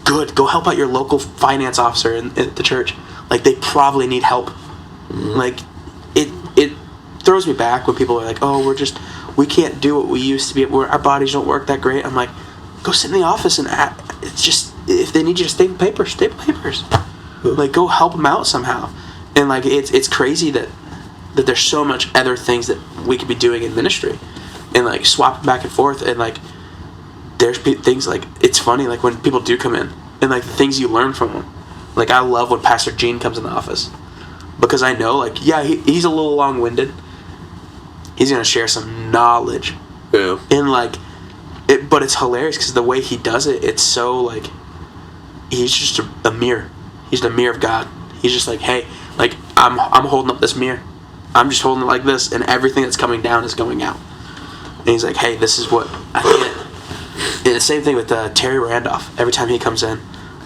Good. Go help out your local finance officer at the church. Like, they probably need help. Mm-hmm. Like, it throws me back when people are like, oh, we can't do what we used to be. Our bodies don't work that great. I'm like, go sit in the office and it's just, if they need you to staple papers. Mm-hmm. Like, go help them out somehow. And like, it's crazy that there's so much other things that we could be doing in ministry, and like swapping back and forth, and like there's things like, it's funny, like when people do come in and like the things you learn from them. Like, I love when Pastor Gene comes in the office, because I know, like, yeah, he's a little long-winded. He's going to share some knowledge. Yeah. And, like, but it's hilarious because the way he does it, it's so, like, he's just a mirror. He's the mirror of God. He's just like, hey, like, I'm holding up this mirror. I'm just holding it like this, and everything that's coming down is going out. And he's like, hey, this is what I get. And the same thing with Terry Randolph. Every time he comes in,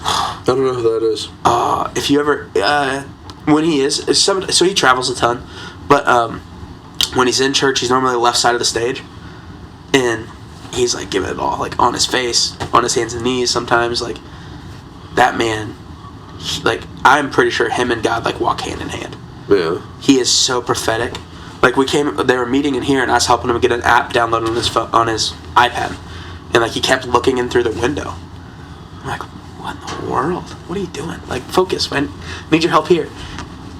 I don't know who that is. If you ever, when he is, so he travels a ton, but when he's in church, he's normally the left side of the stage, and he's like giving it all, like on his face, on his hands and knees. Sometimes, like, that man, like, I'm pretty sure him and God like walk hand in hand. Yeah. He is so prophetic. Like, they were meeting in here, and I was helping him get an app downloaded on his iPad, and like he kept looking in through the window. I'm like, what in the world? What are you doing? Like, focus, man. Need your help here.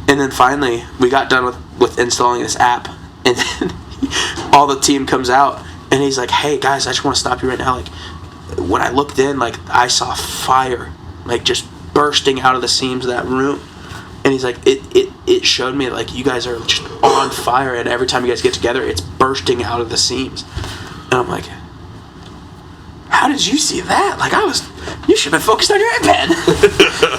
And then finally, we got done with installing this app, and then all the team comes out, and he's like, hey, guys, I just want to stop you right now. Like, when I looked in, like, I saw fire, like, just bursting out of the seams of that room. And he's like, it showed me, like, you guys are just on fire, and every time you guys get together, it's bursting out of the seams. And I'm like, how did you see that? Like, you should have been focused on your iPad.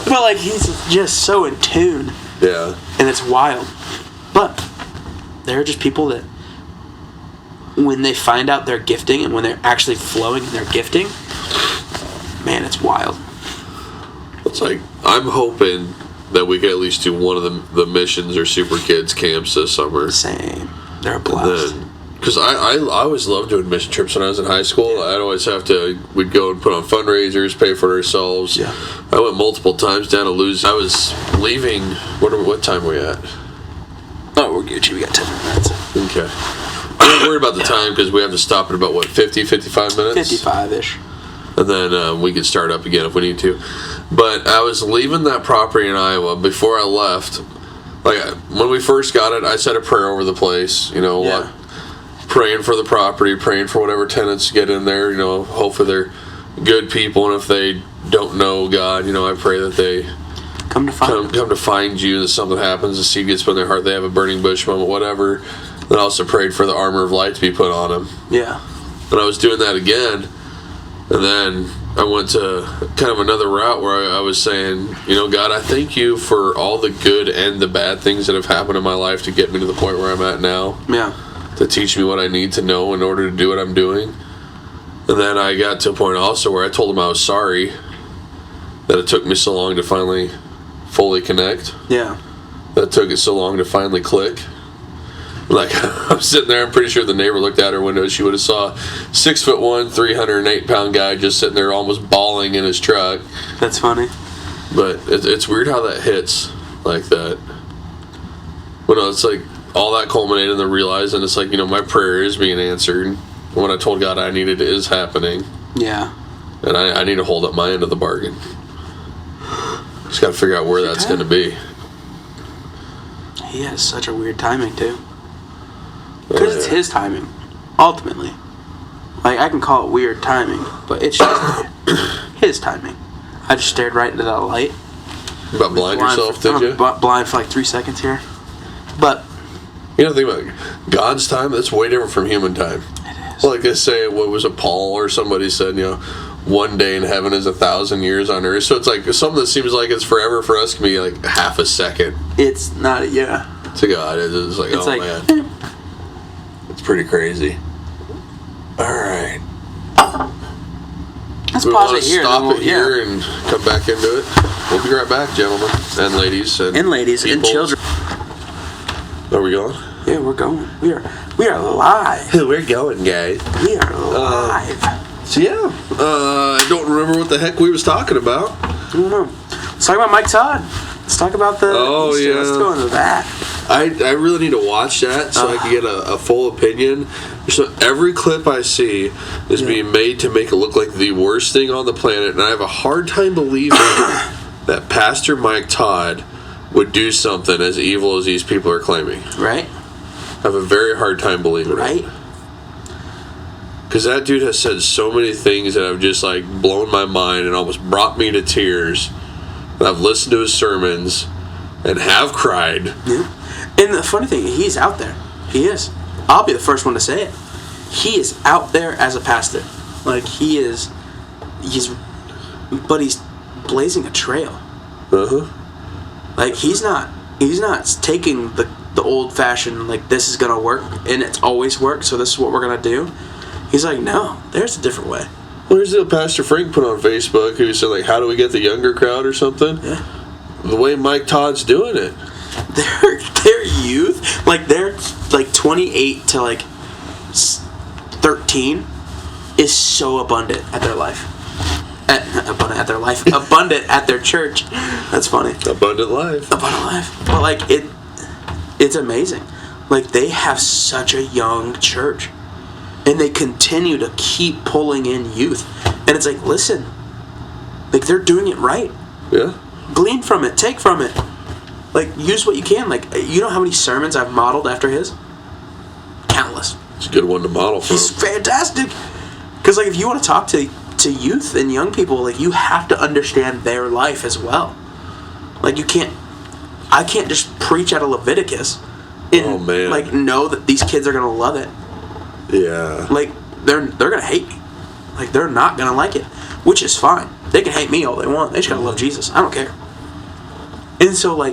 But, like, he's just so in tune. Yeah. And it's wild. But there are just people that, when they find out their gifting and when they're actually flowing in their gifting, man, it's wild. It's like, I'm hoping that we could at least do one of the missions or super kids camps this summer. Same. They're blessed. And then because I always loved doing mission trips when I was in high school. I'd always we'd go and put on fundraisers, pay for it ourselves. Yeah. I went multiple times down to Luz. I was leaving, what time were we at? Oh, we're Gucci. We got 10 minutes. Okay. I'm not worried about the time because we have to stop in about, 55 minutes? 55-ish. And then we could start up again if we need to. But I was leaving that property in Iowa. Before I left, when we first got it, I said a prayer over the place. Praying for the property, praying for whatever tenants get in there. Hopefully they're good people, and if they don't know God, I pray that they come to find you, that something happens, the seed gets put in their heart, they have a burning bush moment, whatever. Then I also prayed for the armor of light to be put on them. Yeah. And I was doing that again, and then I went to kind of another route where I was saying, God, I thank you for all the good and the bad things that have happened in my life to get me to the point where I'm at now. Yeah. To teach me what I need to know in order to do what I'm doing. And then I got to a point also where I told him I was sorry that it took me so long to finally fully connect. Yeah. That it took it so long to finally click. I'm sitting there, I'm pretty sure the neighbor looked out her window, she would have saw 6'1", 308-pound guy just sitting there almost bawling in his truck. That's funny. But it's weird how that hits like that. But no, it's like all that culminated in the realizing it's like, my prayer is being answered. What I told God I needed is happening. Yeah. And I need to hold up my end of the bargain. Just got to figure out where that's going to be. He has such a weird timing, too. Because it's his timing, ultimately. I can call it weird timing, but it's just his timing. I just stared right into that light. You about blind yourself, did you? Blind for 3 seconds here. But think about God's time, that's way different from human time. It is. Like they say, what was it, Paul or somebody said, one day in heaven is 1,000 years on earth. So it's like something that seems like it's forever for us can be like half a second. It's not, yeah. To God, it's like, it's man. It's pretty crazy. Alright. Let's pause it here. Stop it here and come back into it. We'll be right back, gentlemen and ladies. And ladies and children. Are we going? Yeah, we're going. We are live. We're going, guys. We are live. I don't remember what the heck we was talking about. I don't know. Let's talk about Mike Todd. Let's talk about the Easter. Yeah. Let's go into that. I really need to watch that so I can get a full opinion. So every clip I see is being made to make it look like the worst thing on the planet, and I have a hard time believing that Pastor Mike Todd would do something as evil as these people are claiming. Right. I have a very hard time believing it. Because that dude has said so many things that have just blown my mind and almost brought me to tears. And I've listened to his sermons and have cried. Yeah. And the funny thing, he's out there. He is. I'll be the first one to say it. He is out there as a pastor. He's blazing a trail. He's not taking the old fashioned, this is gonna work and it's always worked, so this is what we're gonna do. He's like, no, there's a different way. Well, there's the Pastor Frank put on Facebook who said how do we get the younger crowd or something? Yeah. The way Mike Todd's doing it. Their youth, they're 28 to 13 is so abundant at their life. Abundant at their church. That's funny. Abundant life. But it's amazing. They have such a young church, and they continue to keep pulling in youth. And it's listen, they're doing it right. Yeah. Glean from it. Take from it. Use what you can. You know how many sermons I've modeled after his? Countless. It's a good one to model from. He's fantastic. Because if you want to talk to youth and young people, you have to understand their life as well. I can't just preach out of Leviticus and know that these kids are gonna love it. Yeah. They're gonna hate me. They're not gonna like it, which is fine. They can hate me all they want. They just gotta love Jesus. I don't care. And so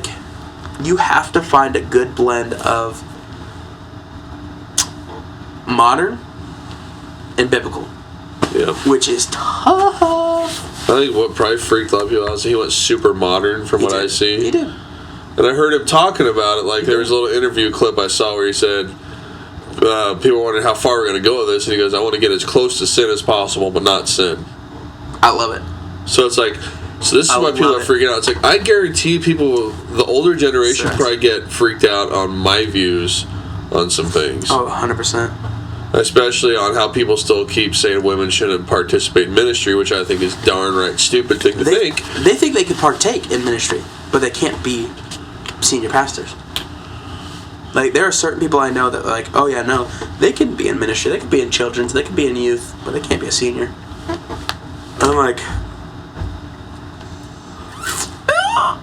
you have to find a good blend of modern and biblical. Yeah. Which is tough. I think what probably freaked a lot of people out is he went super modern from what I see. He did. And I heard him talking about it. There was a little interview clip I saw where he said, people wondering how far we're going to go with this, and he goes, I want to get as close to sin as possible, but not sin. I love it. So it's like, so this is why people are freaking out. It's like, I guarantee people, the older generation probably get freaked out on my views on some things. Oh, 100%. Especially on how people still keep saying women shouldn't participate in ministry, which I think is darn right stupid thing to think. They think they could partake in ministry, but they can't be senior pastors. Like, there are certain people I know that are like, oh yeah, no, they can be in ministry, they can be in children's, they can be in youth, but they can't be a senior. And I'm like...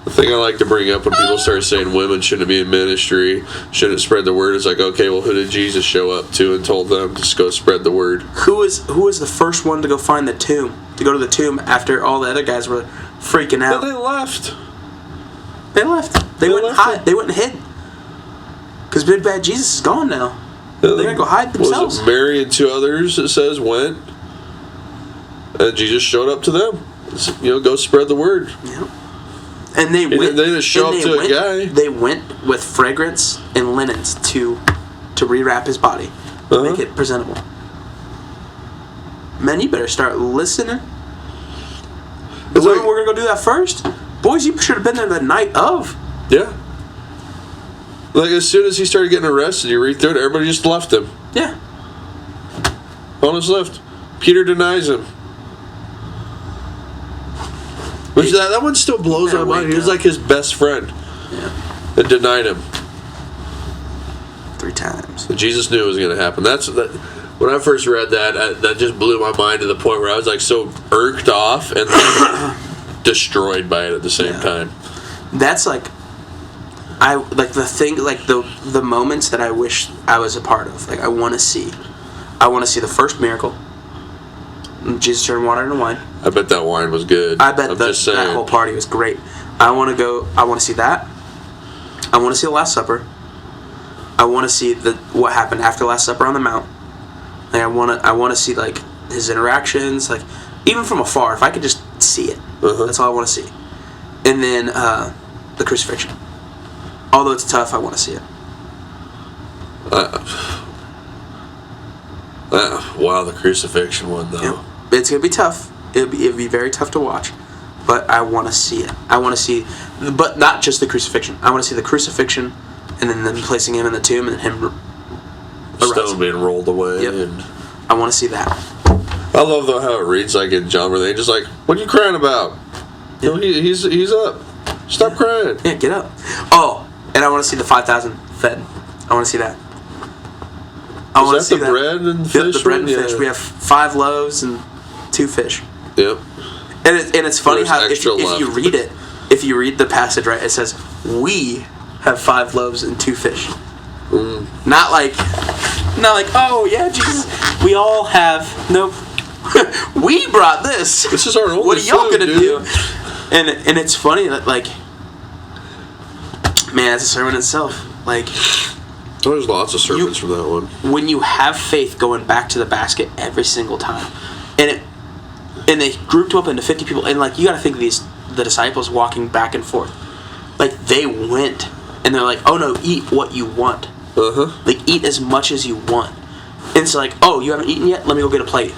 The thing I like to bring up when people start saying women shouldn't be in ministry, shouldn't spread the word, is like, okay, well, who did Jesus show up to and told them to just go spread the word? Who was the first one to go find the tomb? To go to the tomb after all the other guys were freaking out? But they left. They left. They went and hid. They went and hid. Because big bad Jesus is gone now. They're going to go hide themselves. Was it Mary and 2 others, it says, went, and Jesus showed up to them. Go spread the word. Yeah. And they didn't show up to a guy. They went with fragrance and linens to rewrap his body, make it presentable. Man, you better start listening. We're gonna go do that first, boys. You should have been there the night of. Yeah. Like, as soon as he started getting arrested, you read through it, everybody just left him. Yeah. On his left. Peter denies him. Which that one still blows my mind. He was like his best friend. Yeah. And denied him 3 times. Jesus knew it was going to happen. When I first read that, that just blew my mind to the point where I was like so irked off and like destroyed by it at the same time. That's like, the moments that I wish I was a part of. Like, I want to see the first miracle. Jesus turned water into wine. I bet that wine was good. I bet that whole party was great. I want to see that. I want to see the Last Supper. I want to see what happened after the Last Supper on the Mount. Like, I want to see like his interactions, like even from afar. If I could just see it, that's all I want to see. And then the crucifixion. Although it's tough, I want to see it. Wow, the crucifixion one though. Yeah. It's gonna be tough. It'd be very tough to watch, but I want to see it. I want to see, but not just the crucifixion. I want to see the crucifixion, and then them placing him in the tomb, and then him stone being rolled away. Yep. And I want to see that. I love though how it reads like in John, where they just like, "What are you crying about? Yeah. He's up. Stop crying. Yeah, get up." Oh, and I want to see the 5,000 fed. I want to see that. I want to see the bread and fish? Yep, the bread and fish. We have 5 loaves and 2 fish. Yep. And it's funny how if you read it, if you read the passage right, it says we have 5 loaves and 2 fish. Not like oh yeah, Jesus, we all have. Nope. We brought this. This is our only What are y'all food, gonna do? And it's funny that like, man, it's a sermon itself. Like, there's lots of sermons from that one. When you have faith going back to the basket every single time, and they grouped them up into 50 people, and like, you got to think of the disciples walking back and forth, like they went and they're like, oh no, eat what you want, like eat as much as you want, and it's like, oh, you haven't eaten yet, let me go get a plate.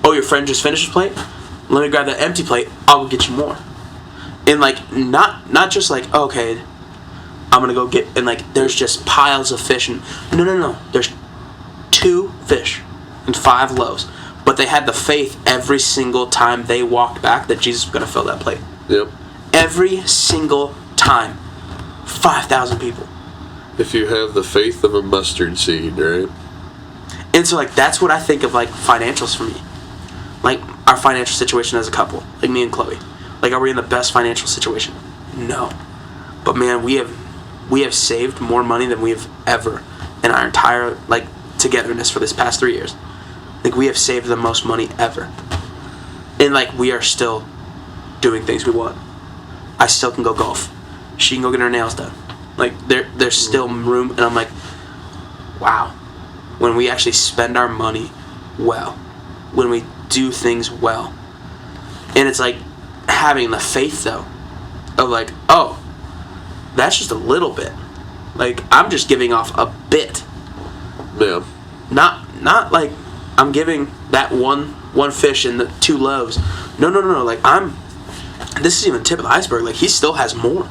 Oh, your friend just finished his plate, let me grab that empty plate, I'll go get you more. And like, not just like, okay, I'm gonna go get, and like there's just piles of fish, and no, there's 2 fish and 5 loaves, but they had the faith every single time they walked back that Jesus was gonna fill that plate. Yep. Every single time. 5,000 people. If you have the faith of a mustard seed, right? And so like that's what I think of like financials for me, like our financial situation as a couple, like me and Chloe. Like, are we in the best financial situation? No, but man, we have saved more money than we have ever in our entire like togetherness for this past 3 years. Like, we have saved the most money ever, and like we are still doing things we want. I still can go golf. She can go get her nails done. Like, there's still room, and I'm like, wow. When we actually spend our money well, when we do things well, and it's like having the faith though of like, oh, that's just a little bit. Like, I'm just giving off a bit. Yeah. Not like I'm giving that one fish and the 2 loaves. No. Like this is even the tip of the iceberg. Like he still has more.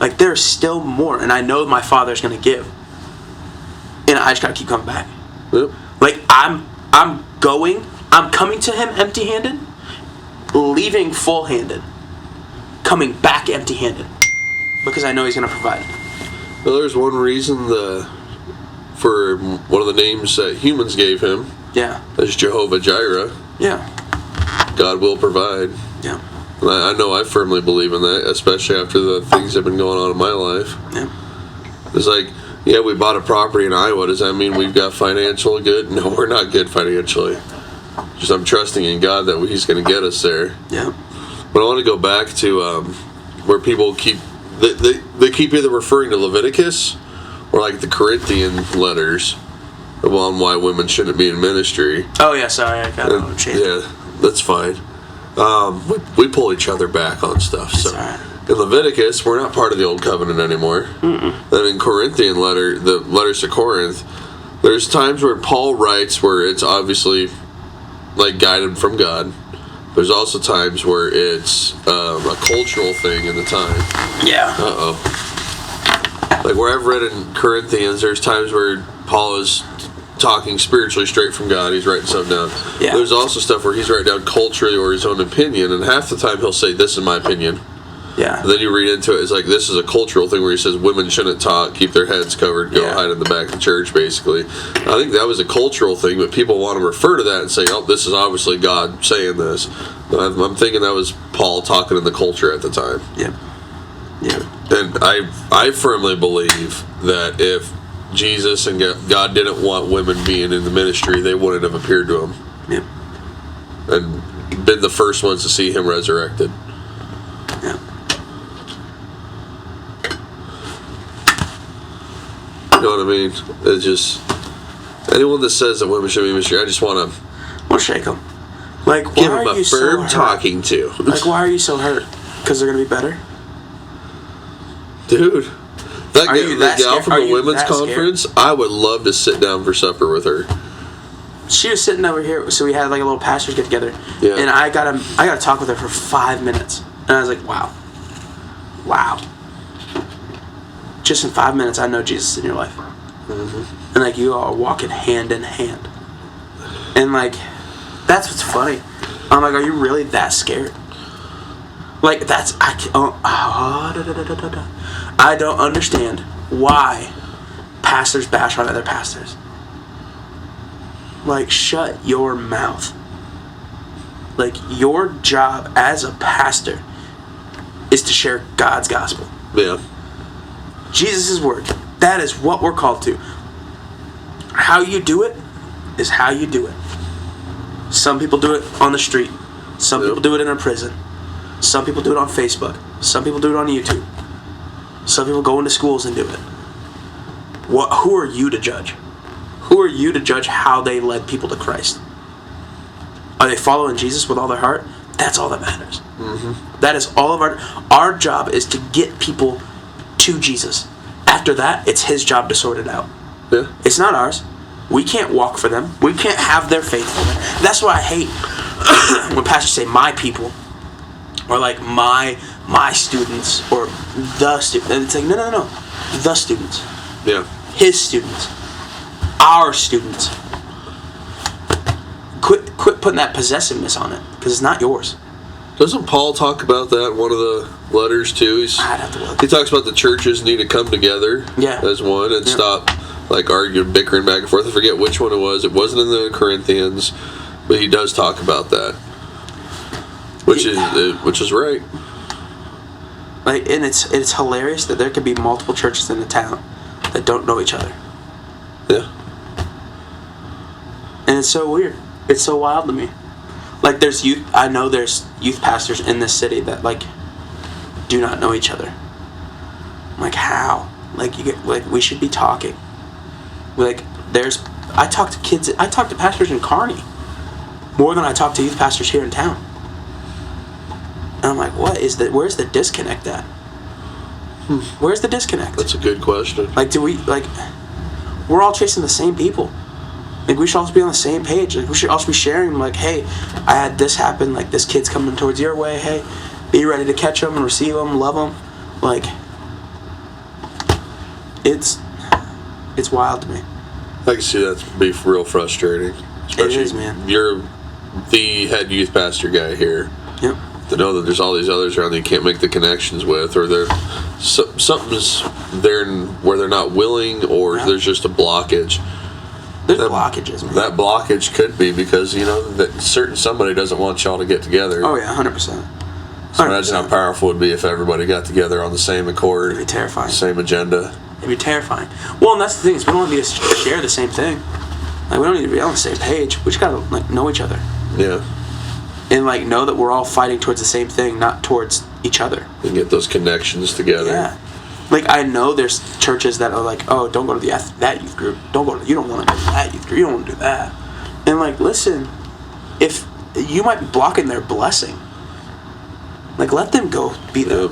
Like there's still more, and I know my Father's gonna give. And I just gotta keep coming back. Yep. Like I'm coming to him empty-handed, leaving full-handed, coming back empty-handed, because I know he's gonna provide. Well, there's one reason for one of the names that humans gave him. Yeah. Is Jehovah Jireh. Yeah. God will provide. Yeah. And I know I firmly believe in that, especially after the things that have been going on in my life. Yeah. It's like, yeah, we bought a property in Iowa. Does that mean we've got financial good? No, we're not good financially. Just I'm trusting in God that He's going to get us there. Yeah. But I want to go back to where people keep they keep either referring to Leviticus or like the Corinthian letters on why women shouldn't be in ministry. Oh yeah, sorry, I got on change. Yeah, that's fine. We pull each other back on stuff. So right. in Leviticus, we're not part of the old covenant anymore. And in Corinthian the letters to Corinth, there's times where Paul writes where it's obviously like guided from God. There's also times where it's a cultural thing in the time. Yeah. Like where I've read in Corinthians, there's times where Paul is talking spiritually straight from God. He's writing stuff down. Yeah. There's also stuff where he's writing down culturally or his own opinion, and half the time he'll say, "This is my opinion." Yeah. And then you read into it, it's like this is a cultural thing where he says women shouldn't talk, keep their heads covered, go hide in the back of the church, basically. I think that was a cultural thing, but people want to refer to that and say, oh, this is obviously God saying this. I'm thinking that was Paul talking in the culture at the time. Yeah. Yeah. And I firmly believe that if Jesus and God didn't want women being in the ministry, they wouldn't have appeared to him. Yeah. And been the first ones to see him resurrected. Yeah. You know what I mean? It's just anyone that says that women should be in ministry, I just want to shake them. Like, why give them are a you so firm hurt? talking to. Like, why are you so hurt? Because they're gonna be better. Dude, the gal scared? from Are the you women's that conference, I would love to sit down for supper with her. She was sitting over here, so we had like a little pastors get together, Yeah. and I got to talk with her for 5 minutes, and I was like, wow. Just in 5 minutes, I know Jesus in your life, and like you all are walking hand in hand, and like that's what's funny. I'm like, are you really that scared? Like I don't understand why pastors bash on other pastors. Like, shut your mouth. Like, your job as a pastor is to share God's gospel. Yeah. Jesus' word. That is what we're called to. How you do it is how you do it. Some people do it on the street. Some people do it in a prison. Some people do it on Facebook. Some people do it on YouTube. Some people go into schools and do it. Who are you to judge? Who are you to judge how they led people to Christ? Are they following Jesus with all their heart? That's all that matters. Mm-hmm. That is all of our job is to get people to Jesus. After that, it's his job to sort it out. Yeah. It's not ours. We can't walk for them. We can't have their faith for them. That's what I hate when pastors say my people, or like my students, or the students. And it's like, no. The students. Yeah. His students. Our students. Quit putting that possessiveness on it, because it's not yours. Doesn't Paul talk about that in one of the letters too? I'd have to look. He talks about the churches need to come together as one and stop like arguing, bickering back and forth. I forget which one it was. It wasn't in the Corinthians, but he does talk about that, which is right. Like, and it's hilarious that there could be multiple churches in a town that don't know each other. Yeah. And it's so weird. It's so wild to me. Like, there's youth pastors in this city that like do not know each other. I'm like, how? Like, we should be talking. I talk to pastors in Kearney more than I talk to youth pastors here in town. And I'm like, where's the disconnect at? Where's the disconnect? That's a good question. Like, we're all chasing the same people. Like, we should also be on the same page. Like, we should also be sharing, like, hey, I had this happen. Like, this kid's coming towards your way. Hey, be ready to catch them and receive them, love them. Like, it's wild to me. I can see that be real frustrating. Especially It is, man. You're the head youth pastor guy here. Yep. To know that there's all these others around that you can't make the connections with, or something's there where they're not willing, or Yeah. there's just a blockage. There's blockages, man. That blockage could be because, that somebody doesn't want y'all to get together. Oh, yeah, 100%. So imagine how powerful it would be if everybody got together on the same accord, It'd be terrifying. same agenda. It'd be terrifying. Well, and that's the thing, is we don't need to share the same thing. Like, we don't need to be on the same page. We just gotta, like, know each other. Yeah. And, like, know that we're all fighting towards the same thing, not towards each other. And get those connections together. Yeah. Like, I know there's churches that are like, oh, don't go to that youth group. You don't want to go to that youth group. You don't want to do that. And, like, listen, if you might be blocking their blessing, like, let them go be there. Yep.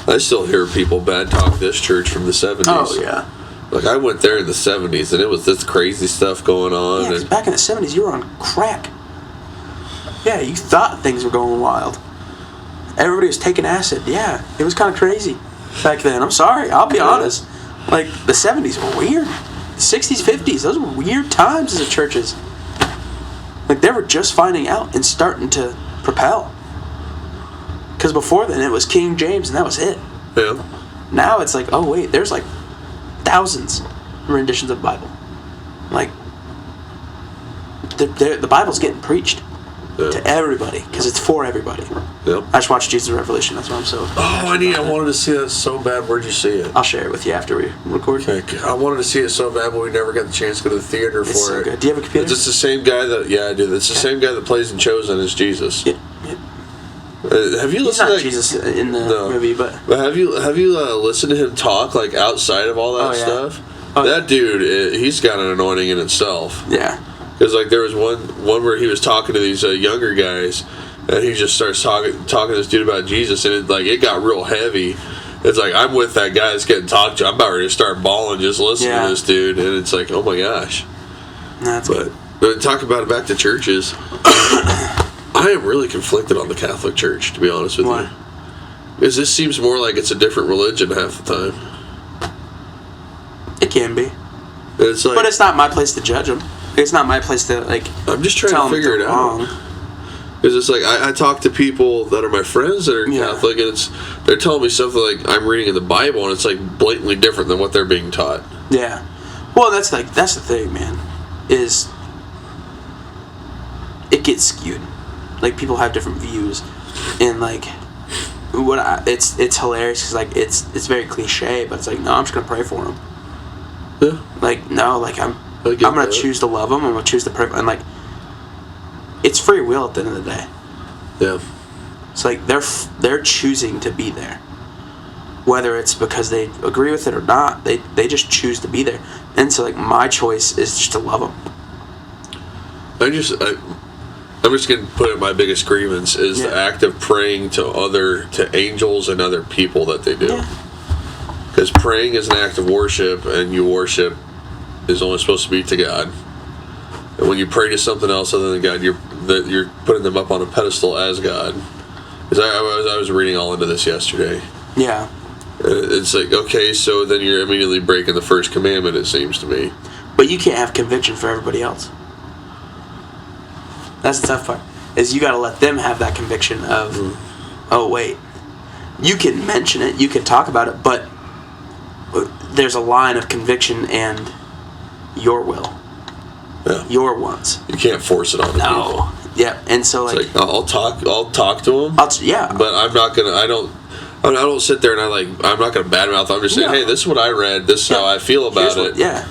I still hear people bad talk this church from the 70s. Oh, yeah. Like, I went there in the 70s, and it was this crazy stuff going on. Yeah, 'cause back in the 70s, you were on crack. Yeah, you thought things were going wild. Everybody was taking acid. Yeah, it was kind of crazy back then. I'm sorry, I'll be honest. Like, the 70s were weird. The 60s, 50s, those were weird times as a churches. Like, they were just finding out and starting to propel. Because before then, it was King James, and that was it. Yeah. Now it's like, oh, wait, there's like thousands of renditions of the Bible. Like, the Bible's getting preached to everybody because it's for everybody. Yep. I just watched Jesus Revelation. That's why I'm so. I wanted to see that so bad. Where'd you see it? I'll share it with you after we record. Okay. I wanted to see it so bad, but we never got the chance to go to the theater for It's so it. good. Do you have a computer? It's the same guy that. Yeah, I do. It's the same guy that plays in Chosen as Jesus. Yeah. Have you He's listened not to Jesus in the No. movie, but Have you listened to him talk like outside of all that Oh, yeah. stuff? Oh, that dude, he's got an anointing in itself. yeah. Because like there was one where he was talking to these younger guys, and he just starts talking to this dude about Jesus, and it got real heavy. It's like I'm with that guy that's getting talked to. I'm about ready to start bawling just listening Yeah. to this dude, and it's like, oh my gosh. That's good. But talk about it back to churches. I am really conflicted on the Catholic Church, to be honest with Why? you. Because this seems more like it's a different religion half the time. It can be, And it's like, but it's not my place to judge them. It's not my place to like. I'm just trying tell to them figure it they're out. wrong. Because it's like I talk to people that are my friends that are Yeah. Catholic, and they're telling me something like I'm reading in the Bible, and it's like blatantly different than what they're being taught. Yeah. Well, that's the thing, man. Is it gets skewed. Like, people have different views, and like it's hilarious because like it's very cliche, but it's like, no, I'm just gonna pray for them. Yeah. Like, no, like I'm get gonna that. choose to love them. I'm gonna choose to pray, and like it's free will at the end of the day. Yeah. It's like they're choosing to be there, whether it's because they agree with it or not. They just choose to be there, and so like my choice is just to love them. I'm just gonna put in my biggest grievance is the Yeah. act of praying to angels and other people that they do. Yeah. Because praying is an act of worship, and you worship is only supposed to be to God. And when you pray to something else other than God, you're putting them up on a pedestal as God. Because I was reading all into this yesterday. Yeah. It's like, okay, so then you're immediately breaking the first commandment, it seems to me. But you can't have conviction for everybody else. That's the tough part. Is you got to let them have that conviction of, oh wait, you can mention it, you can talk about it, but there's a line of conviction and your will, your wants. You can't force it on the people. No. Yeah, and so like, It's like I'll talk to them. yeah. But I'm not gonna. I don't sit there and I'm not gonna badmouth. I'm just saying, No. hey, this is what I read. This is how I feel about it. Yeah.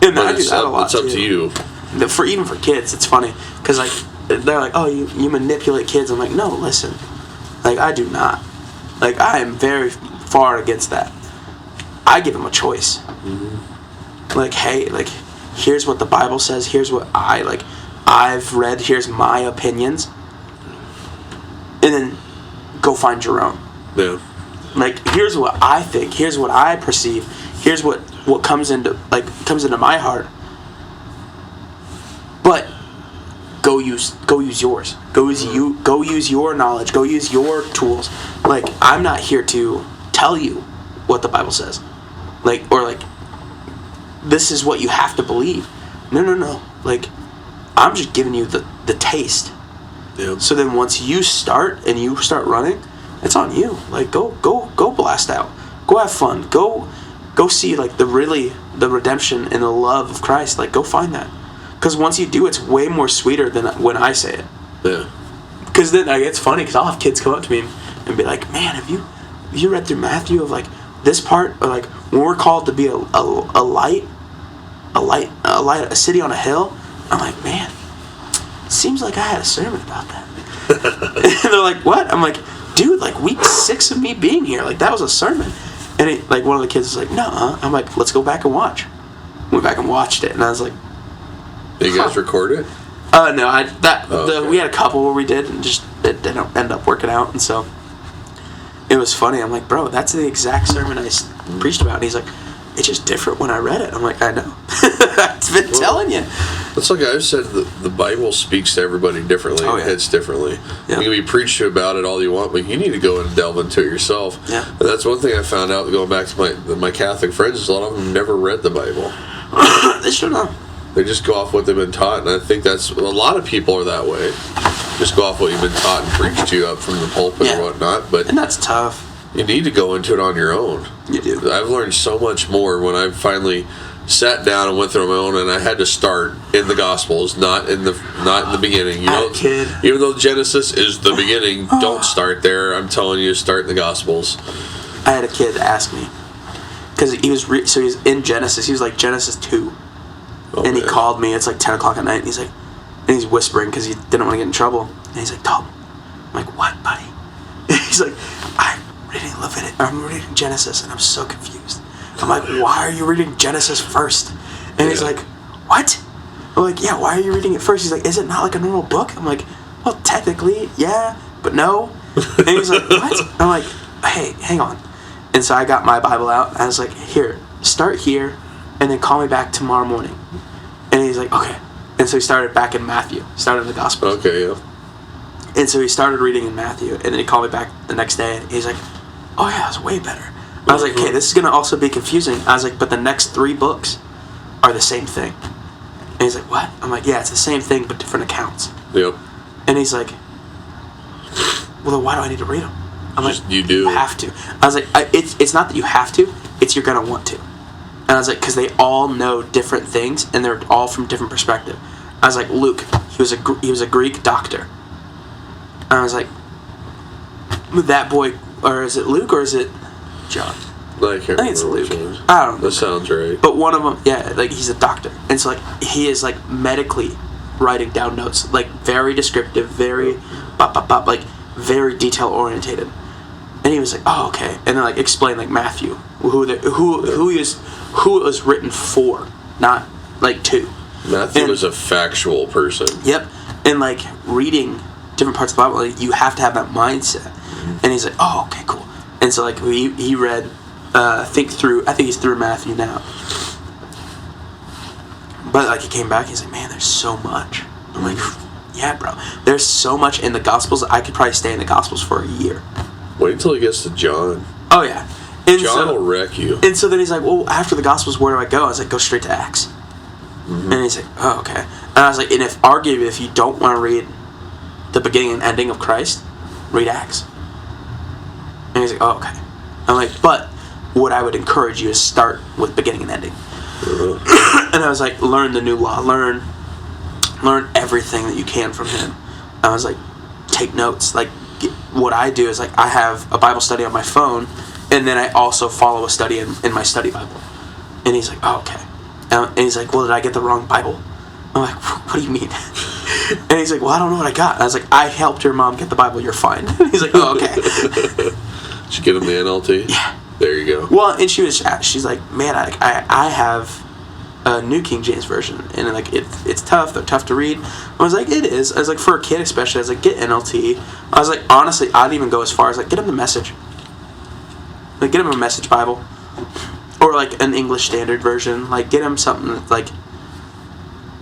And I But do it's that a up, lot it's up too. to you. Even for kids, it's funny because like they're like, oh, you manipulate kids. I'm like, no, listen, like I do not. Like I am very far against that. I give them a choice. Mm-hmm. Like, hey, like here's what the Bible says. Here's what I've read. Here's my opinions, and then go find your own. Yeah. Like, here's what I think. Here's what I perceive. Here's what what comes into my heart. But go use yours. Go use your knowledge. Go use your tools. Like, I'm not here to tell you what the Bible says. Or this is what you have to believe. No. Like, I'm just giving you the taste. Yep. So then once you start running, it's on you. Like, go blast out. Go have fun. Go see, like, the redemption and the love of Christ. Like, go find that. Because once you do, it's way more sweeter than when I say it. Yeah. Because then it's funny, because I'll have kids come up to me and be like, man, have you read through Matthew of, like, this part? Or, like, when we're called to be a light, a city on a hill? I'm like, man, seems like I had a sermon about that. And they're like, what? I'm like, dude, like, week 6 of me being here, like, that was a sermon. And one of the kids is like, no. I'm like, let's go back and watch. Went back and watched it, and I was like, did you guys record it? No, we had a couple where we did, and just it didn't end up working out, and so it was funny. I'm like, bro, that's the exact sermon I preached about. And he's like, it's just different when I read it. I'm like, I know. I've been telling you. It's like I've said, the Bible speaks to everybody differently. Oh, yeah. It hits differently. Yeah. You can be preached to about it all you want, but you need to go and delve into it yourself. Yeah. And that's one thing I found out going back to my Catholic friends is a lot of them never read the Bible. They should have. They just go off what they've been taught, and I think that's a lot of people are that way. Just go off what you've been taught and preached to you up from the pulpit or whatnot. But and that's tough. you need to go into it on your own. You do. I've learned so much more when I finally sat down and went through my own, and I had to start in the Gospels, not in the beginning. You know, kid. Even though Genesis is the beginning, don't start there. I'm telling you, start in the Gospels. I had a kid ask me because he was so he was in Genesis. He was like Genesis 2. And he called me. It's like 10 o'clock at night. And he's whispering because he didn't want to get in trouble. And he's like, Tom. I'm like, what, buddy? And he's like, I'm reading Genesis, and I'm so confused. I'm like, why are you reading Genesis first? And he's like, what? I'm like, yeah, why are you reading it first? He's like, is it not like a normal book? I'm like, well, technically, yeah, but no. And he's like, what? I'm like, hey, hang on. And so I got my Bible out, and I was like, here, start here, and then call me back tomorrow morning. And he's like, okay. And so he started back in Matthew. Started in the Gospel. Okay, yeah. And so he started reading in Matthew. And then he called me back the next day. And he's like, oh, yeah, that's way better. And I was like, okay, this is going to also be confusing. I was like, but the next 3 books are the same thing. And he's like, what? I'm like, yeah, it's the same thing, but different accounts. Yep. And he's like, well, then why do I need to read them? I'm like, you do. You have to. I was like, it's not that you have to. It's you're going to want to. And I was like, because they all know different things, and they're all from different perspective. I was like, Luke, he was a Greek doctor. And I was like, that boy, or is it Luke or is it John? I think it's Luke. I don't know. That sounds right. But one of them, yeah, like he's a doctor, and so like he is like medically writing down notes, like very descriptive, very like very detail orientated. And he was like, oh, okay, and then like explain like Matthew, who it was written for, not like to. Matthew was a factual person. Yep, and like reading different parts of the Bible, like, you have to have that mindset. And he's like, oh, okay, cool. And so like he read, I think he's through Matthew now. But like he came back, he's like, man, there's so much. I'm like, yeah, bro, there's so much in the Gospels. I could probably stay in the Gospels for a year. Wait until he gets to John. Oh yeah, and John will wreck you. And so then he's like, well, after the Gospels, where do I go? I was like, go straight to Acts. And he's like, oh, okay. And I was like, and if you don't want to read the beginning and ending of Christ, read Acts. And he's like, oh, okay. I'm like, but what I would encourage you is start with beginning and ending. And I was like, learn the new law, learn everything that you can from him. I was like, take notes. Like, what I do is like, I have a Bible study on my phone, and then I also follow a study in my study Bible. And he's like, oh, okay. And he's like, well, did I get the wrong Bible? I'm like, what do you mean? And he's like, well, I don't know what I got. And I was like, I helped your mom get the Bible. You're fine. He's like, oh, okay. Did you get him the NLT? Yeah. There you go. Well, and she's like, man, I have a New King James Version, and like it's tough. They're tough to read. I was like, it is. I was like, for a kid especially, I was like, get NLT. I was like, honestly, I'd even go as far as like, get him the Message. Like, get him a Message Bible. or like an English Standard Version. Like get them something that's like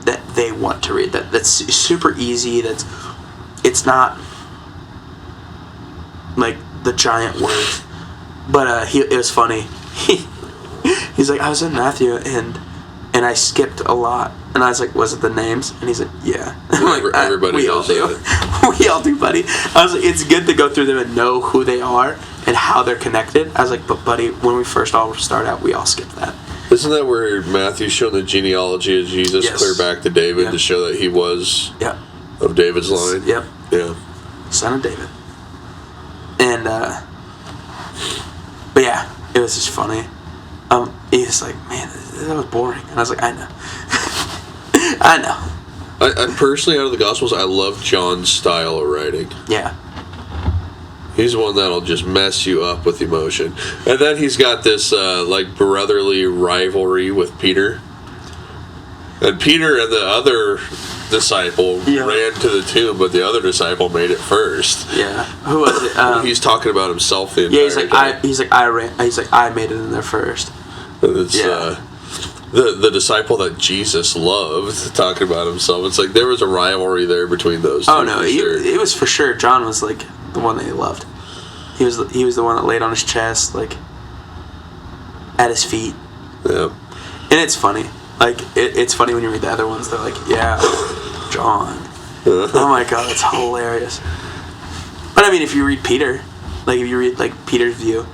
that they want to read. That's super easy. It's not like the giant words. But it was funny. He's like, I was in Matthew and I skipped a lot. And I was like, was it the names? And he's like, yeah. I'm like, everybody we all does do. that. We all do, buddy. I was like, it's good to go through them and know who they are and how they're connected. I was like, but buddy, when we first all start out, we all skip that. Isn't that where Matthew's showing the genealogy of Jesus Yes. clear back to David Yep. to show that he was Yep. of David's line? Yep. Yeah. Son of David. And, but yeah, it was just funny. He was like, man, that was boring. And I was like, I know. I know. I personally, out of the Gospels, I love John's style of writing. Yeah. He's one that'll just mess you up with emotion. And then he's got this, like, brotherly rivalry with Peter. And Peter and the other disciple ran to the tomb, but the other disciple made it first. Yeah. Who was it? He's talking about himself the entire Yeah, he's like, time. I made it in there first. And it's, Yeah. the disciple that Jesus loved talking about himself. It's like there was a rivalry there between those two. Oh no, for sure. it was for sure. John was like the one that he loved. He was the one that laid on his chest, like at his feet. Yeah. And it's funny. Like it's funny when you read the other ones. They're like, yeah, John. Oh my god, it's hilarious. But I mean, if you read Peter, like if you read like Peter's view,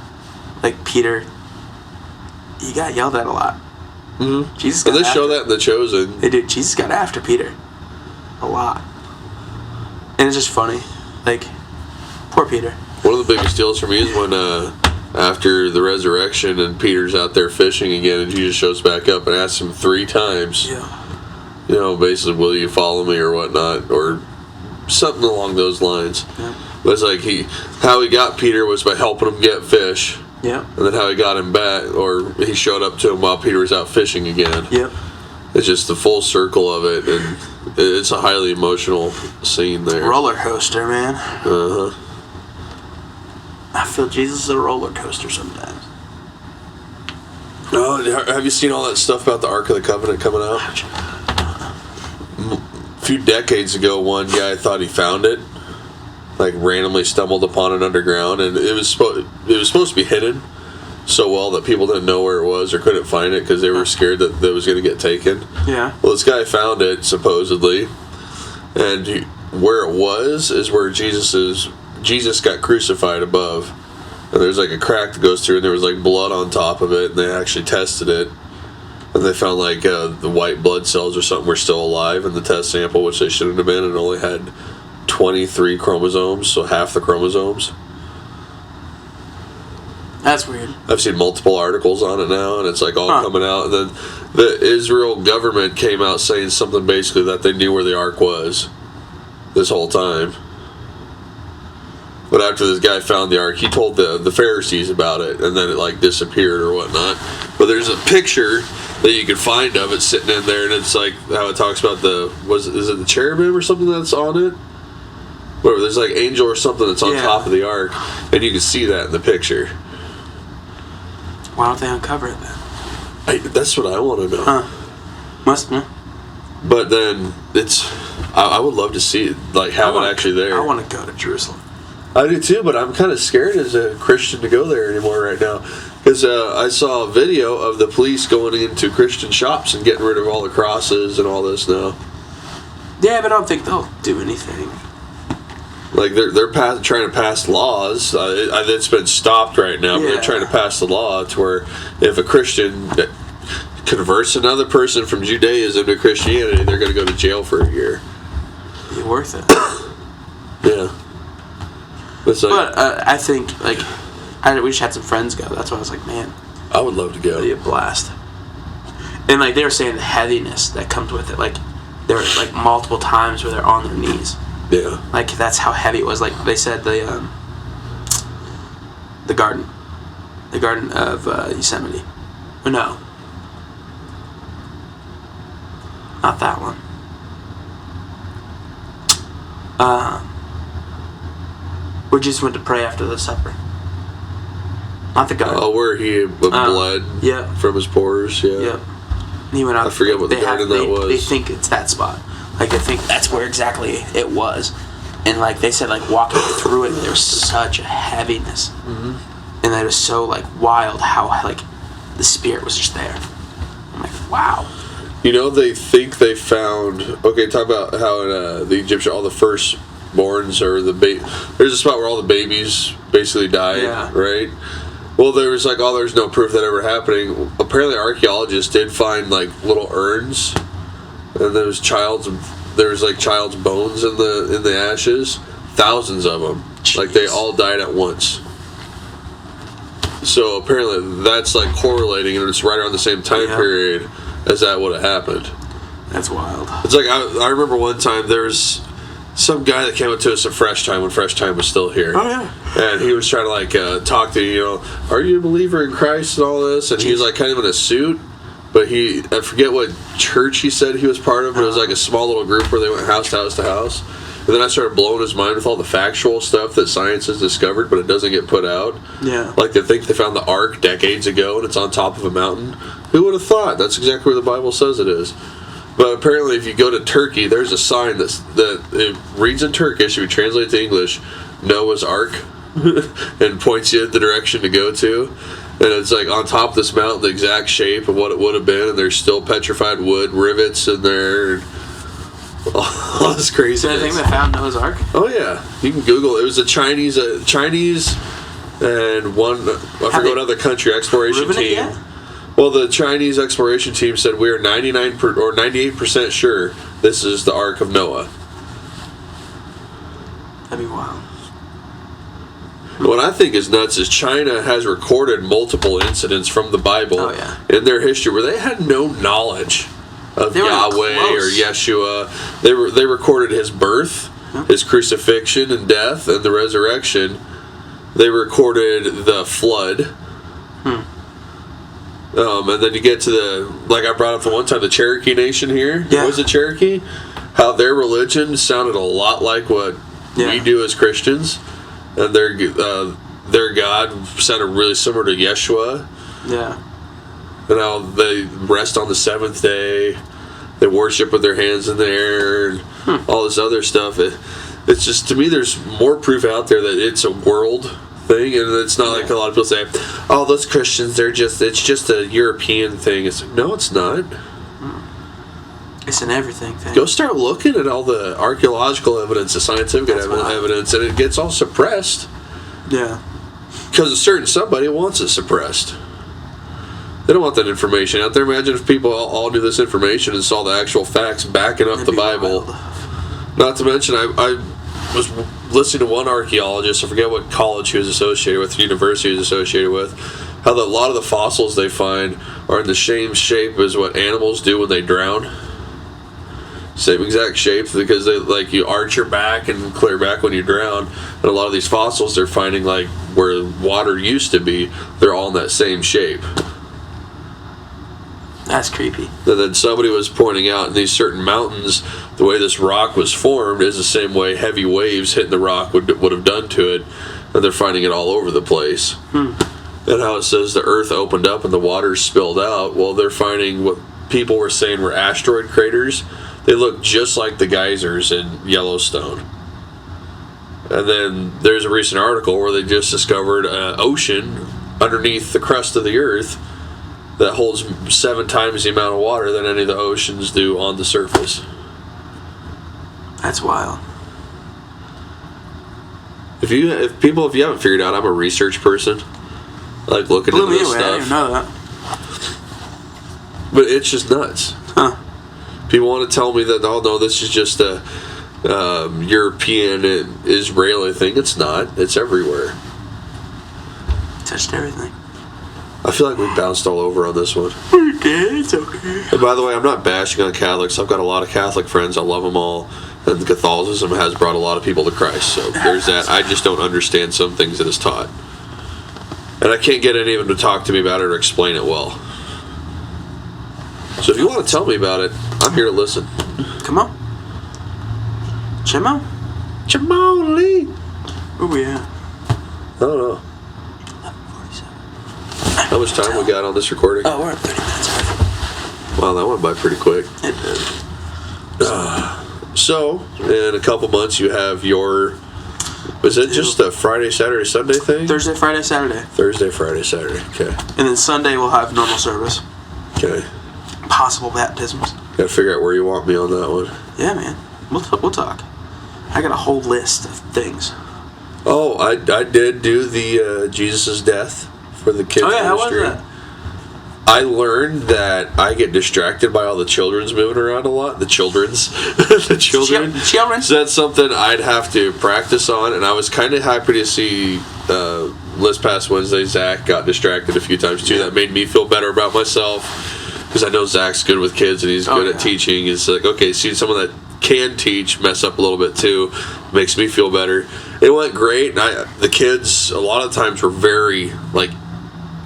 like Peter, he got yelled at a lot. Mm-hmm. Jesus. And they show that in The Chosen. They do. Jesus got after Peter a lot, and it's just funny. Like poor Peter. One of the biggest deals for me is when after the resurrection and Peter's out there fishing again and Jesus shows back up and asks him 3 times, you know, basically, will you follow me or whatnot, or something along those lines. Yeah. But it's like how he got Peter was by helping him get fish. Yeah. And then how he got him back, or he showed up to him while Peter was out fishing again. Yep. It's just the full circle of it, and it's a highly emotional scene there. Roller coaster, man. Uh-huh. I feel Jesus is a roller coaster sometimes. Oh, have you seen all that stuff about the Ark of the Covenant coming out? A few decades ago, one guy thought he found it, like randomly stumbled upon it underground, and it was supposed to be hidden so well that people didn't know where it was or couldn't find it because they were scared that it was going to get taken. Yeah. Well, this guy found it supposedly, and where it was is where Jesus got crucified above, and there's like a crack that goes through, and there was like blood on top of it, and they actually tested it, and they found like the white blood cells or something were still alive in the test sample, which they shouldn't have been, and only had 23 chromosomes, so half the chromosomes. That's weird. I've seen multiple articles on it now, and it's like all coming out. And then the Israel government came out saying something basically that they knew where the ark was this whole time. But after this guy found the ark, he told the Pharisees about it, and then it like disappeared or whatnot. But there's a picture that you can find of it sitting in there, and it's like how it talks about is it the cherubim or something that's on it? Whatever, there's like angel or something that's on top of the ark, and you can see that in the picture. Why don't they uncover it then? That's what I want to know. Must be. But then I would love to see it, like have it actually there. I want to go to Jerusalem. I do too, but I'm kind of scared as a Christian to go there anymore right now. Because I saw a video of the police going into Christian shops and getting rid of all the crosses and all this now. Yeah, but I don't think they'll do anything. Like they're trying to pass laws. It's been stopped right now. But they're trying to pass the law to where if a Christian converts another person from Judaism to Christianity, they're going to go to jail for a year. Be worth it. Yeah. But I think like we just had some friends go. That's why I was like, man, I would love to go. It'd be a blast. And like they were saying, the heaviness that comes with it. Like there were like multiple times where they're on their knees. Yeah. Like that's how heavy it was. Like they said the garden of Yosemite. Oh, no, not that one. We just went to pray after the supper. Not the guy. Oh, where he bled Yeah. from his pores. Yeah. Yep. He went out. I forget what the garden that was. They think it's that spot. Like, they think that's where exactly it was. And, like, they said, like, walking through it, there's such a heaviness. Mm-hmm. And that was so, like, wild how, like, the spirit was just there. I'm like, wow. You know, they think they found... Okay, talk about how in the Egyptian, all the firstborns or the there's a spot where all the babies basically died, right? Well, there was like, there's no proof that ever happening. Apparently, archaeologists did find like little urns, and there was child's bones in the ashes, thousands of them. Jeez. Like they all died at once. So apparently, that's like correlating, and it's right around the same time period as that would have happened. That's wild. It's like I remember one time there was some guy that came up to us at Fresh Time when Fresh Time was still here. Oh, yeah. And he was trying to, like, talk to, are you a believer in Christ and all this? And he was, like, kind of in a suit. But I forget what church he said he was part of, but it was, like, a small little group where they went house to house to house. And then I started blowing his mind with all the factual stuff that science has discovered, but it doesn't get put out. Yeah. Like, they think they found the Ark decades ago, and it's on top of a mountain. Who would have thought? That's exactly where the Bible says it is. But apparently, if you go to Turkey, there's a sign that it reads in Turkish. If you translate it to English, Noah's Ark, and points you the direction to go to. And it's like on top of this mountain, the exact shape of what it would have been. And there's still petrified wood rivets in there. And all this crazy. So I think they found Noah's Ark? Oh yeah, you can Google it. It was a Chinese and one I forget what other country exploration team. Well, the Chinese exploration team said we are 98% sure this is the Ark of Noah. That'd be wild. What I think is nuts is China has recorded multiple incidents from the Bible in their history where they had no knowledge of Yahweh or Yeshua. They recorded his birth, his crucifixion and death, and the resurrection. They recorded the flood. And then you get to like I brought up the one time, the Cherokee Nation here. Yeah. Was it Cherokee? How their religion sounded a lot like what we do as Christians. And their God sounded really similar to Yeshua. Yeah. And how they rest on the seventh day. They worship with their hands in the air and all this other stuff. It's just, to me, there's more proof out there that it's a world thing, and it's not like a lot of people say, "Oh, those Christians, it's just a European thing." It's like, no, it's not. It's an everything thing. Go start looking at all the archaeological evidence, the scientific evidence, and it gets all suppressed. Yeah. Because a certain somebody wants it suppressed. They don't want that information out there. Imagine if people all knew this information and saw the actual facts backing up the Bible. Wild. Not to mention, I was listening to one archaeologist, I forget what college he was associated with, university he was associated with, how a lot of the fossils they find are in the same shape as what animals do when they drown. Same exact shape, because they you arch your back and clear back when you drown. And a lot of these fossils they're finding, like where water used to be, they're all in that same shape. That's creepy. And then somebody was pointing out in these certain mountains, the way this rock was formed is the same way heavy waves hitting the rock would have done to it. And they're finding it all over the place. And how it says the earth opened up and the water spilled out. Well, they're finding what people were saying were asteroid craters. They look just like the geysers in Yellowstone. And then there's a recent article where they just discovered an ocean underneath the crust of the earth that holds 7 times the amount of water than any of the oceans do on the surface. That's wild. If you haven't figured out, I'm a research person. I like looking into this stuff. I didn't know that. But it's just nuts. Huh. People want to tell me that, oh no, this is just a European and Israeli thing. It's not. It's everywhere. Touched everything. I feel like we bounced all over on this one. We did. It's okay. And by the way, I'm not bashing on Catholics. I've got a lot of Catholic friends. I love them all. And Catholicism has brought a lot of people to Christ. So there's that. I just don't understand some things that is taught. And I can't get any of them to talk to me about it or explain it well. So if you want to tell me about it, I'm here to listen. Come on. Chimo? Chimoli! Where we at? I don't know. 11:47. How much time we got on this recording? Oh, we're at 30 minutes already. Wow, that went by pretty quick. It did. So, in a couple months, you have your... Was it just a Friday, Saturday, Sunday thing? Thursday, Friday, Saturday. Thursday, Friday, Saturday. Okay. And then Sunday we'll have normal service. Okay. Possible baptisms. Gotta figure out where you want me on that one. Yeah, man. We'll talk. I got a whole list of things. Oh, I did do the Jesus' death for the kids Oh, yeah, ministry. how was that? I learned that I get distracted by all the children's moving around a lot. The children. Children. So that's something I'd have to practice on, and I was kind of happy to see this past Wednesday Zach got distracted a few times too. Yeah. That made me feel better about myself because I know Zach's good with kids and he's good at teaching. It's like, okay, seeing someone that can teach mess up a little bit too makes me feel better. It went great, and the kids a lot of times were very like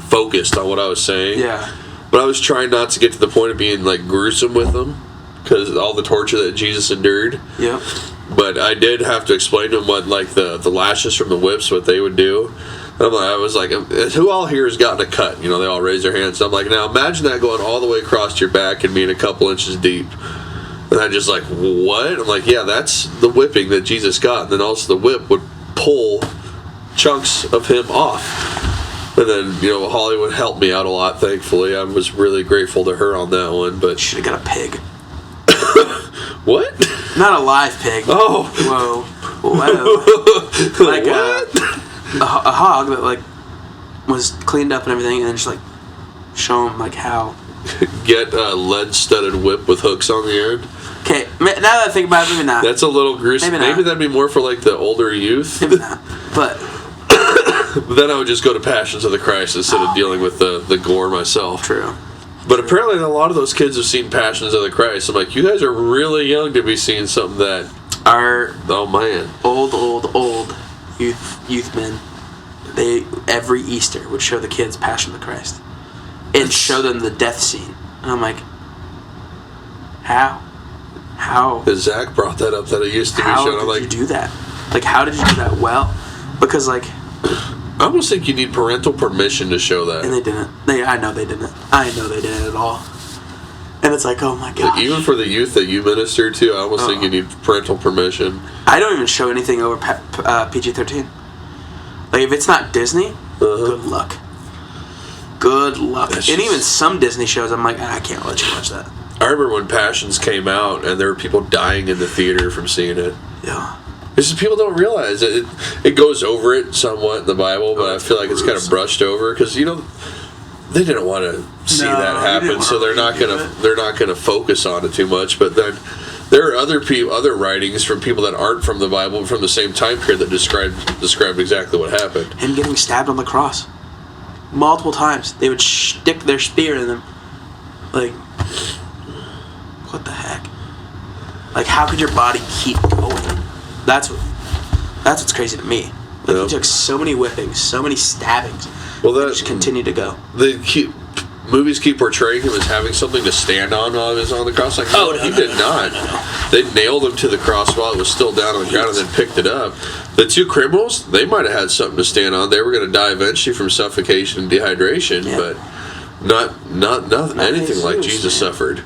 focused on what I was saying. Yeah. But I was trying not to get to the point of being like gruesome with them because all the torture that Jesus endured. Yep. But I did have to explain to them what like the lashes from the whips, what they would do. And I was like, who all here has gotten a cut? You know, they all raise their hands. So I'm like, now imagine that going all the way across your back and being a couple inches deep. And I just like, what? I'm like, yeah, that's the whipping that Jesus got. And then also the whip would pull chunks of him off. And then, you know, Hollywood helped me out a lot, thankfully. I was really grateful to her on that one. But Should have got a pig. what? Not a live pig. Oh. Whoa. Like what? a hog that like was cleaned up and everything, and then just like show them like how. Get a lead-studded whip with hooks on the end. Okay, now that I think about it, maybe not. That's a little gruesome. Maybe not. Maybe that'd be more for like the older youth. Maybe not. But Then I would just go to Passions of the Christ instead of dealing with the gore myself. true. But apparently a lot of those kids have seen Passions of the Christ. I'm like, you guys are really young to be seeing something that... Our Oh, man. old youth men, they every Easter would show the kids Passion of the Christ. And show them the death scene. And I'm like, how? Because Zach brought that up that it used to be How shown. I'm did like, you do that? Like, how did you do that well? Because, like... I almost think you need parental permission to show that. And they didn't. I know they didn't at all. And it's like, oh my gosh. Even for the youth that you minister to, I almost think you need parental permission. I don't even show anything over PG-13. Like, if it's not Disney, good luck. Good luck. That's And just- even some Disney shows, I'm like, I can't let you watch that. I remember when Passions came out and there were people dying in the theater from seeing it. Yeah. It's just people don't realize it. It goes over it somewhat in the Bible, but I feel like it's kind of brushed over because they didn't want to see No, that they happen, didn't so they're not wanna gonna redo it. they're not gonna focus on it too much. But then there are other writings from people that aren't from the Bible from the same time period that described exactly what happened. Him getting stabbed on the cross. Multiple times. They would stick their spear in them. Like, what the heck? Like, how could your body keep going? That's what's crazy to me. Like, Yeah. he took so many whippings, so many stabbings, Well, and just continued to go. Movies keep portraying him as having something to stand on while he was on the cross. Like, no, he did not. They nailed him to the cross while it was still down on the ground and then picked it up. The two criminals, they might have had something to stand on. They were going to die eventually from suffocation and dehydration, Yeah. but not anything like Jesus man. suffered.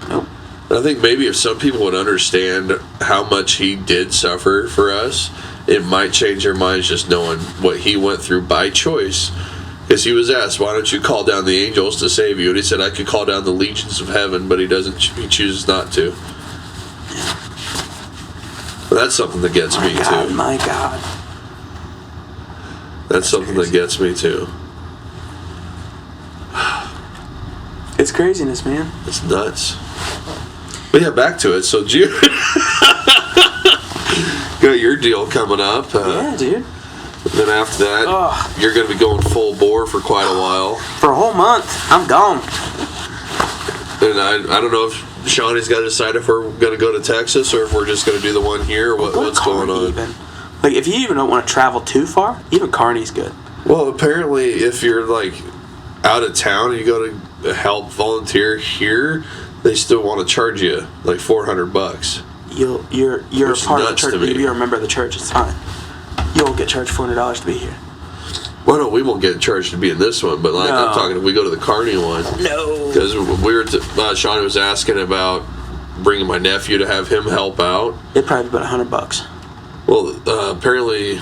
Nope. I think maybe if some people would understand how much he did suffer for us, it might change their minds just knowing what he went through by choice. Because he was asked, why don't you call down the angels to save you? And he said, I could call down the legions of heaven, but he chooses not to. Well, that's something that gets me too. My God. That's something that gets me too. It's craziness, man. It's nuts. But yeah, back to it. So June, got your deal coming up. Yeah, dude. Then after that, Ugh. you're going to be going full bore for quite a while. For a whole month, I'm gone. And I don't know if Shawnee's got to decide if we're going to go to Texas or if we're just going to do the one here. Or what's going on? Even. Like, if you even don't want to travel too far, even Kearney's good. Well, apparently, if you're like out of town and you go to help volunteer here, they still want to charge you like $400. You're Which a part of the nuts church. to me. You're a member of the church. It's fine. You'll get charged $400 to be here. Well, no, we won't get charged to be in this one, but like No. I'm talking, if we go to the Kearney one, No. because we were, Shawnee was asking about bringing my nephew to have him help out. It'd probably be about $100. Well, apparently,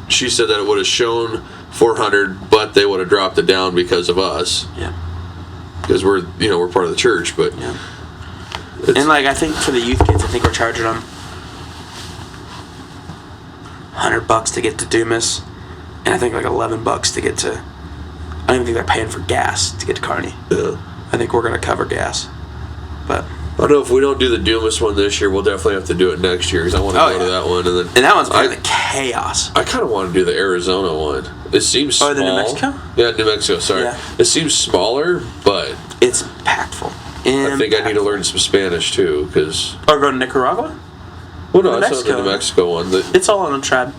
she said that it would have shown 400, but they would have dropped it down because of us. Yeah. Because we're part of the church, but Yeah. And like I think for the youth kids, I think we're charging them $100 to get to Dumas, and I think like $11 to get to. I don't even think they're paying for gas to get to Kearney. yeah. I think we're gonna cover gas, but I don't know if we don't do the Dumas one this year, we'll definitely have to do it next year because I want to go to that one, and that one's kind of chaos. I kind of want to do the Arizona one. It seems small. Oh, the New Mexico? Yeah, New Mexico. Sorry, Yeah. It seems smaller, but It's packed full. I think I need to learn some Spanish too, because Or go to Nicaragua. well, no, New it's not the Mexico. New Mexico one. It's all on the tribe.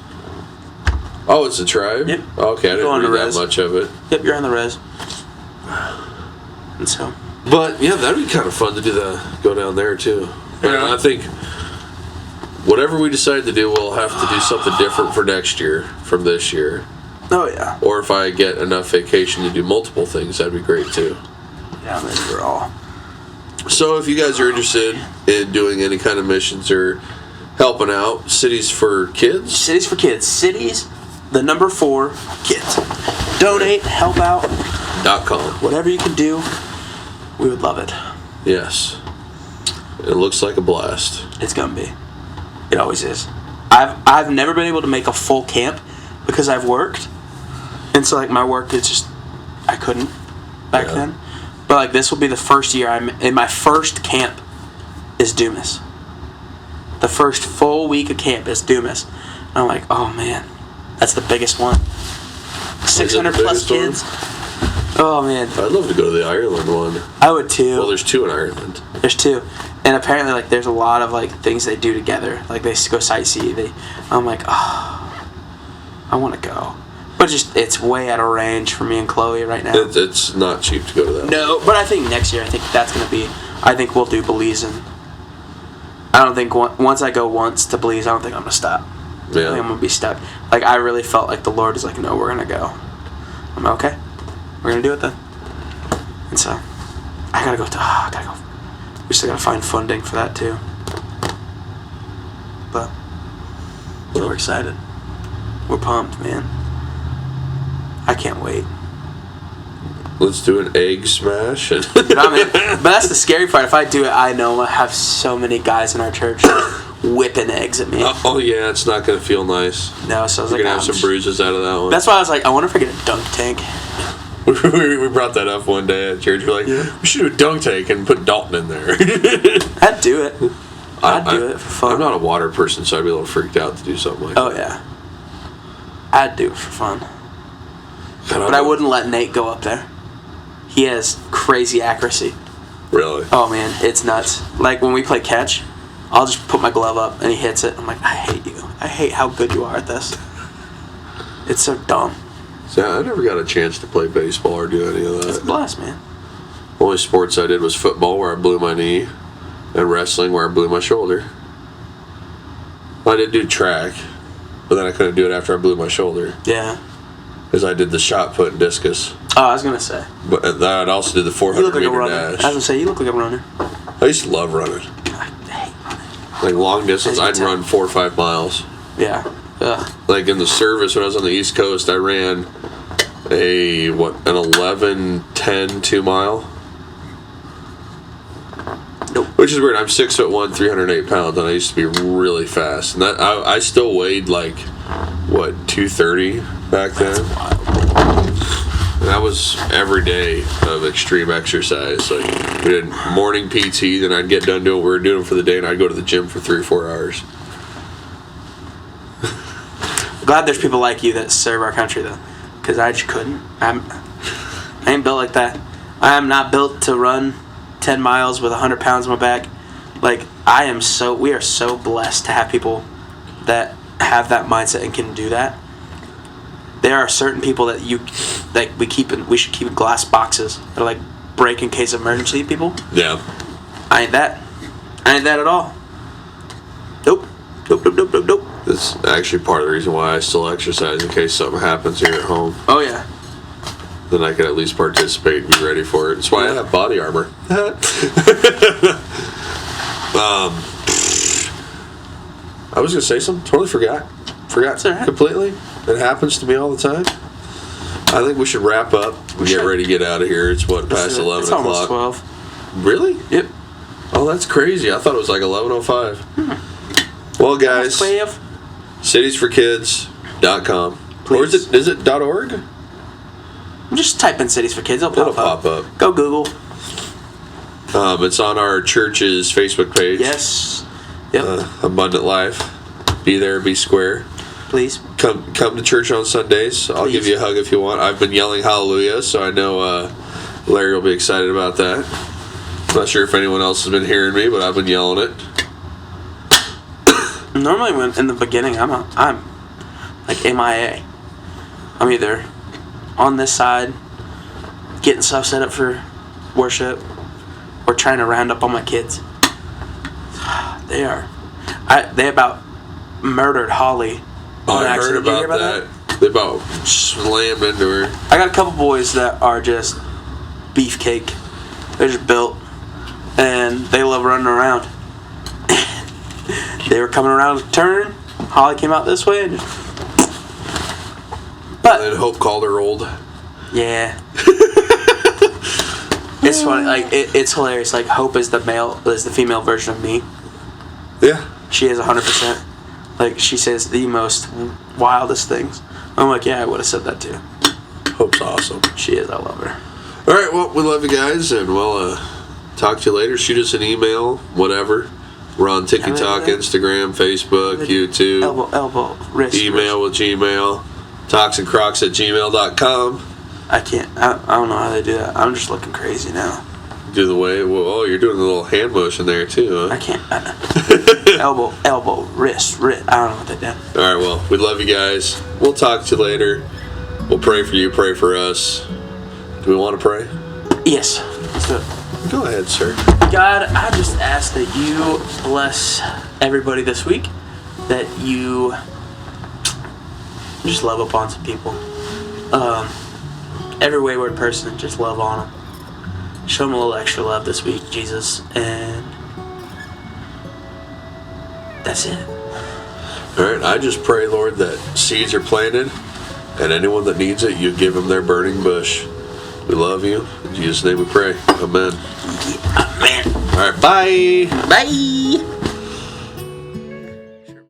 Oh, it's a tribe. Yep. Okay, I Go on didn't the read that res. much of it. Yep, you're on the res. And so. But yeah, that'd be kind of fun to go down there too. And Yeah. I think whatever we decide to do, we'll have to do something different for next year from this year. Oh yeah. Or if I get enough vacation to do multiple things, that'd be great too. Yeah, man, we're all. So if you guys are interested in doing any kind of missions or helping out, Cities for Kids. Cities for Kids. Cities, the number 4, kids. Donate, help out, .com. whatever you can do. We would love it. Yes. It looks like a blast. It's gonna be. It always is. I've never been able to make a full camp because I've worked, and so like my work is just I couldn't back then. But like this will be the first year I'm in my first camp is Dumas. The first full week of camp is Dumas. And I'm like, oh man, that's the biggest one. 600 plus biggest one? kids. Oh man, I'd love to go to the Ireland one. I would too. Well, there's 2 in Ireland. There's 2, and apparently like there's a lot of like things they do together. Like they go sightsee. I'm like, oh, I want to go, but just it's way out of range for me and Chloe right now. It's not cheap to go to that. No, but I think next year I think that's gonna be. I think we'll do Belize, and I don't think once I go once to Belize, I don't think I'm gonna stop. I think I'm Yeah. gonna be stuck. Like I really felt like the Lord is like, no, we're gonna go. I'm like, okay. We're gonna do it then. And so, I gotta go. We still gotta find funding for that too. But we're excited. We're pumped, man. I can't wait. Let's do an egg smash. And But that's the scary part. If I do it, I know I have so many guys in our church whipping eggs at me. oh yeah, it's not gonna feel nice. No, so I was We're like, gonna have some bruises out of that one. That's why I was like, I wonder if I get a dunk tank. we brought that up one day at church. We're like, we should do a dunk tank and put Dalton in there. I'd do it. I'd do it for fun. I'm not a water person, so I'd be a little freaked out to do something like Oh that. yeah. I'd do it for fun. But I wouldn't let Nate go up there. He has crazy accuracy. Really? Oh man, it's nuts. Like when we play catch, I'll just put my glove up and he hits it. I'm like, I hate you. I hate how good you are at this. It's so dumb. So I never got a chance to play baseball or do any of It's a that. blast, man. Only sports I did was football, where I blew my knee, and wrestling, where I blew my shoulder. I did do track, but then I couldn't do it after I blew my shoulder Yeah. because I did the shot put and discus. Oh, I was gonna say. But I also did the You 400 look like a meter runner. I was dash. gonna say, you look like a runner. I used to love running. I hate running. Like long distance, As you I'd tell. run 4 or 5 miles. Yeah. Ugh. Like in the service when I was on the East Coast, I ran an 11:10 2-mile. Nope. Which is weird. I'm 6'1", 308 pounds, and I used to be really fast. And that I still weighed like 230 back then. And that was every day of extreme exercise. Like we did morning PT, then I'd get done doing what we were doing for the day, and I'd go to the gym for 3 or 4 hours. Glad there's people like you that serve our country though, because I just couldn't. I ain't built like that. I am not built to run 10 miles with 100 pounds on my back. Like we are so blessed to have people that have that mindset and can do that. There are certain people that we should keep in glass boxes that are like break in case of emergency people. Yeah. I ain't that at all. Nope. That's actually part of the reason why I still exercise, in case something happens here at home. Oh yeah. Then I can at least participate and be ready for it. That's why I have body armor. I was gonna say something. Totally forgot. Forgot All right. completely. It happens to me all the time. I think we should wrap up and get ready to get out of here. It's what, past 11 it's o'clock? almost 12. Really? Yep. Oh, that's crazy. I thought it was like 11:05. Well, guys, 12. citiesforkids.com. Or Please. is it .org? Just type in Cities for Kids. It'll pop up. Go Google. It's on our church's Facebook page. Yes. Yep. Abundant Life. Be there, be square. Please. Come to church on Sundays. I'll give you a hug if you want. I've been yelling hallelujah, so I know Larry will be excited about that. I'm not sure if anyone else has been hearing me, but I've been yelling it. Normally, when in the beginning, I'm like MIA. I'm either on this side, getting stuff set up for worship, or trying to round up all my kids. They about murdered Holly. Oh, on I heard accident. Did you about hear that. They about slammed into her. I got a couple boys that are just beefcake. They're just built, and they love running around. They were coming around a turn. Holly came out this way, and just. But And then Hope called her old. yeah, it's funny. Like it's hilarious. Like Hope is the female version of me. Yeah. She is 100%. Like she says the most wildest things. I'm like, yeah, I would have said that too. Hope's awesome. She is. I love her. All right, well, we love you guys, and we'll talk to you later. Shoot us an email, whatever. We're on TikTok, Instagram, Facebook, YouTube. Elbow, wrist. Email with Gmail. ToxicCrocs@gmail.com. I can't. I don't know how they do that. I'm just looking crazy now. Do the way. Well, oh, you're doing a little hand motion there too, I huh? can't. elbow, wrist. I don't know what they do. All right, well, we love you guys. We'll talk to you later. We'll pray for you, pray for us. Do we want to pray? Yes. Let's do it. Go ahead, sir. God, I just ask that you bless everybody this week. That you just love upon some people. Every wayward person, just love on them. Show them a little extra love this week, Jesus. And that's it. All right, I just pray, Lord, that seeds are planted, and anyone that needs it, you give them their burning bush. We love you. In Jesus' name we pray. Amen. Amen. All right, bye. Bye.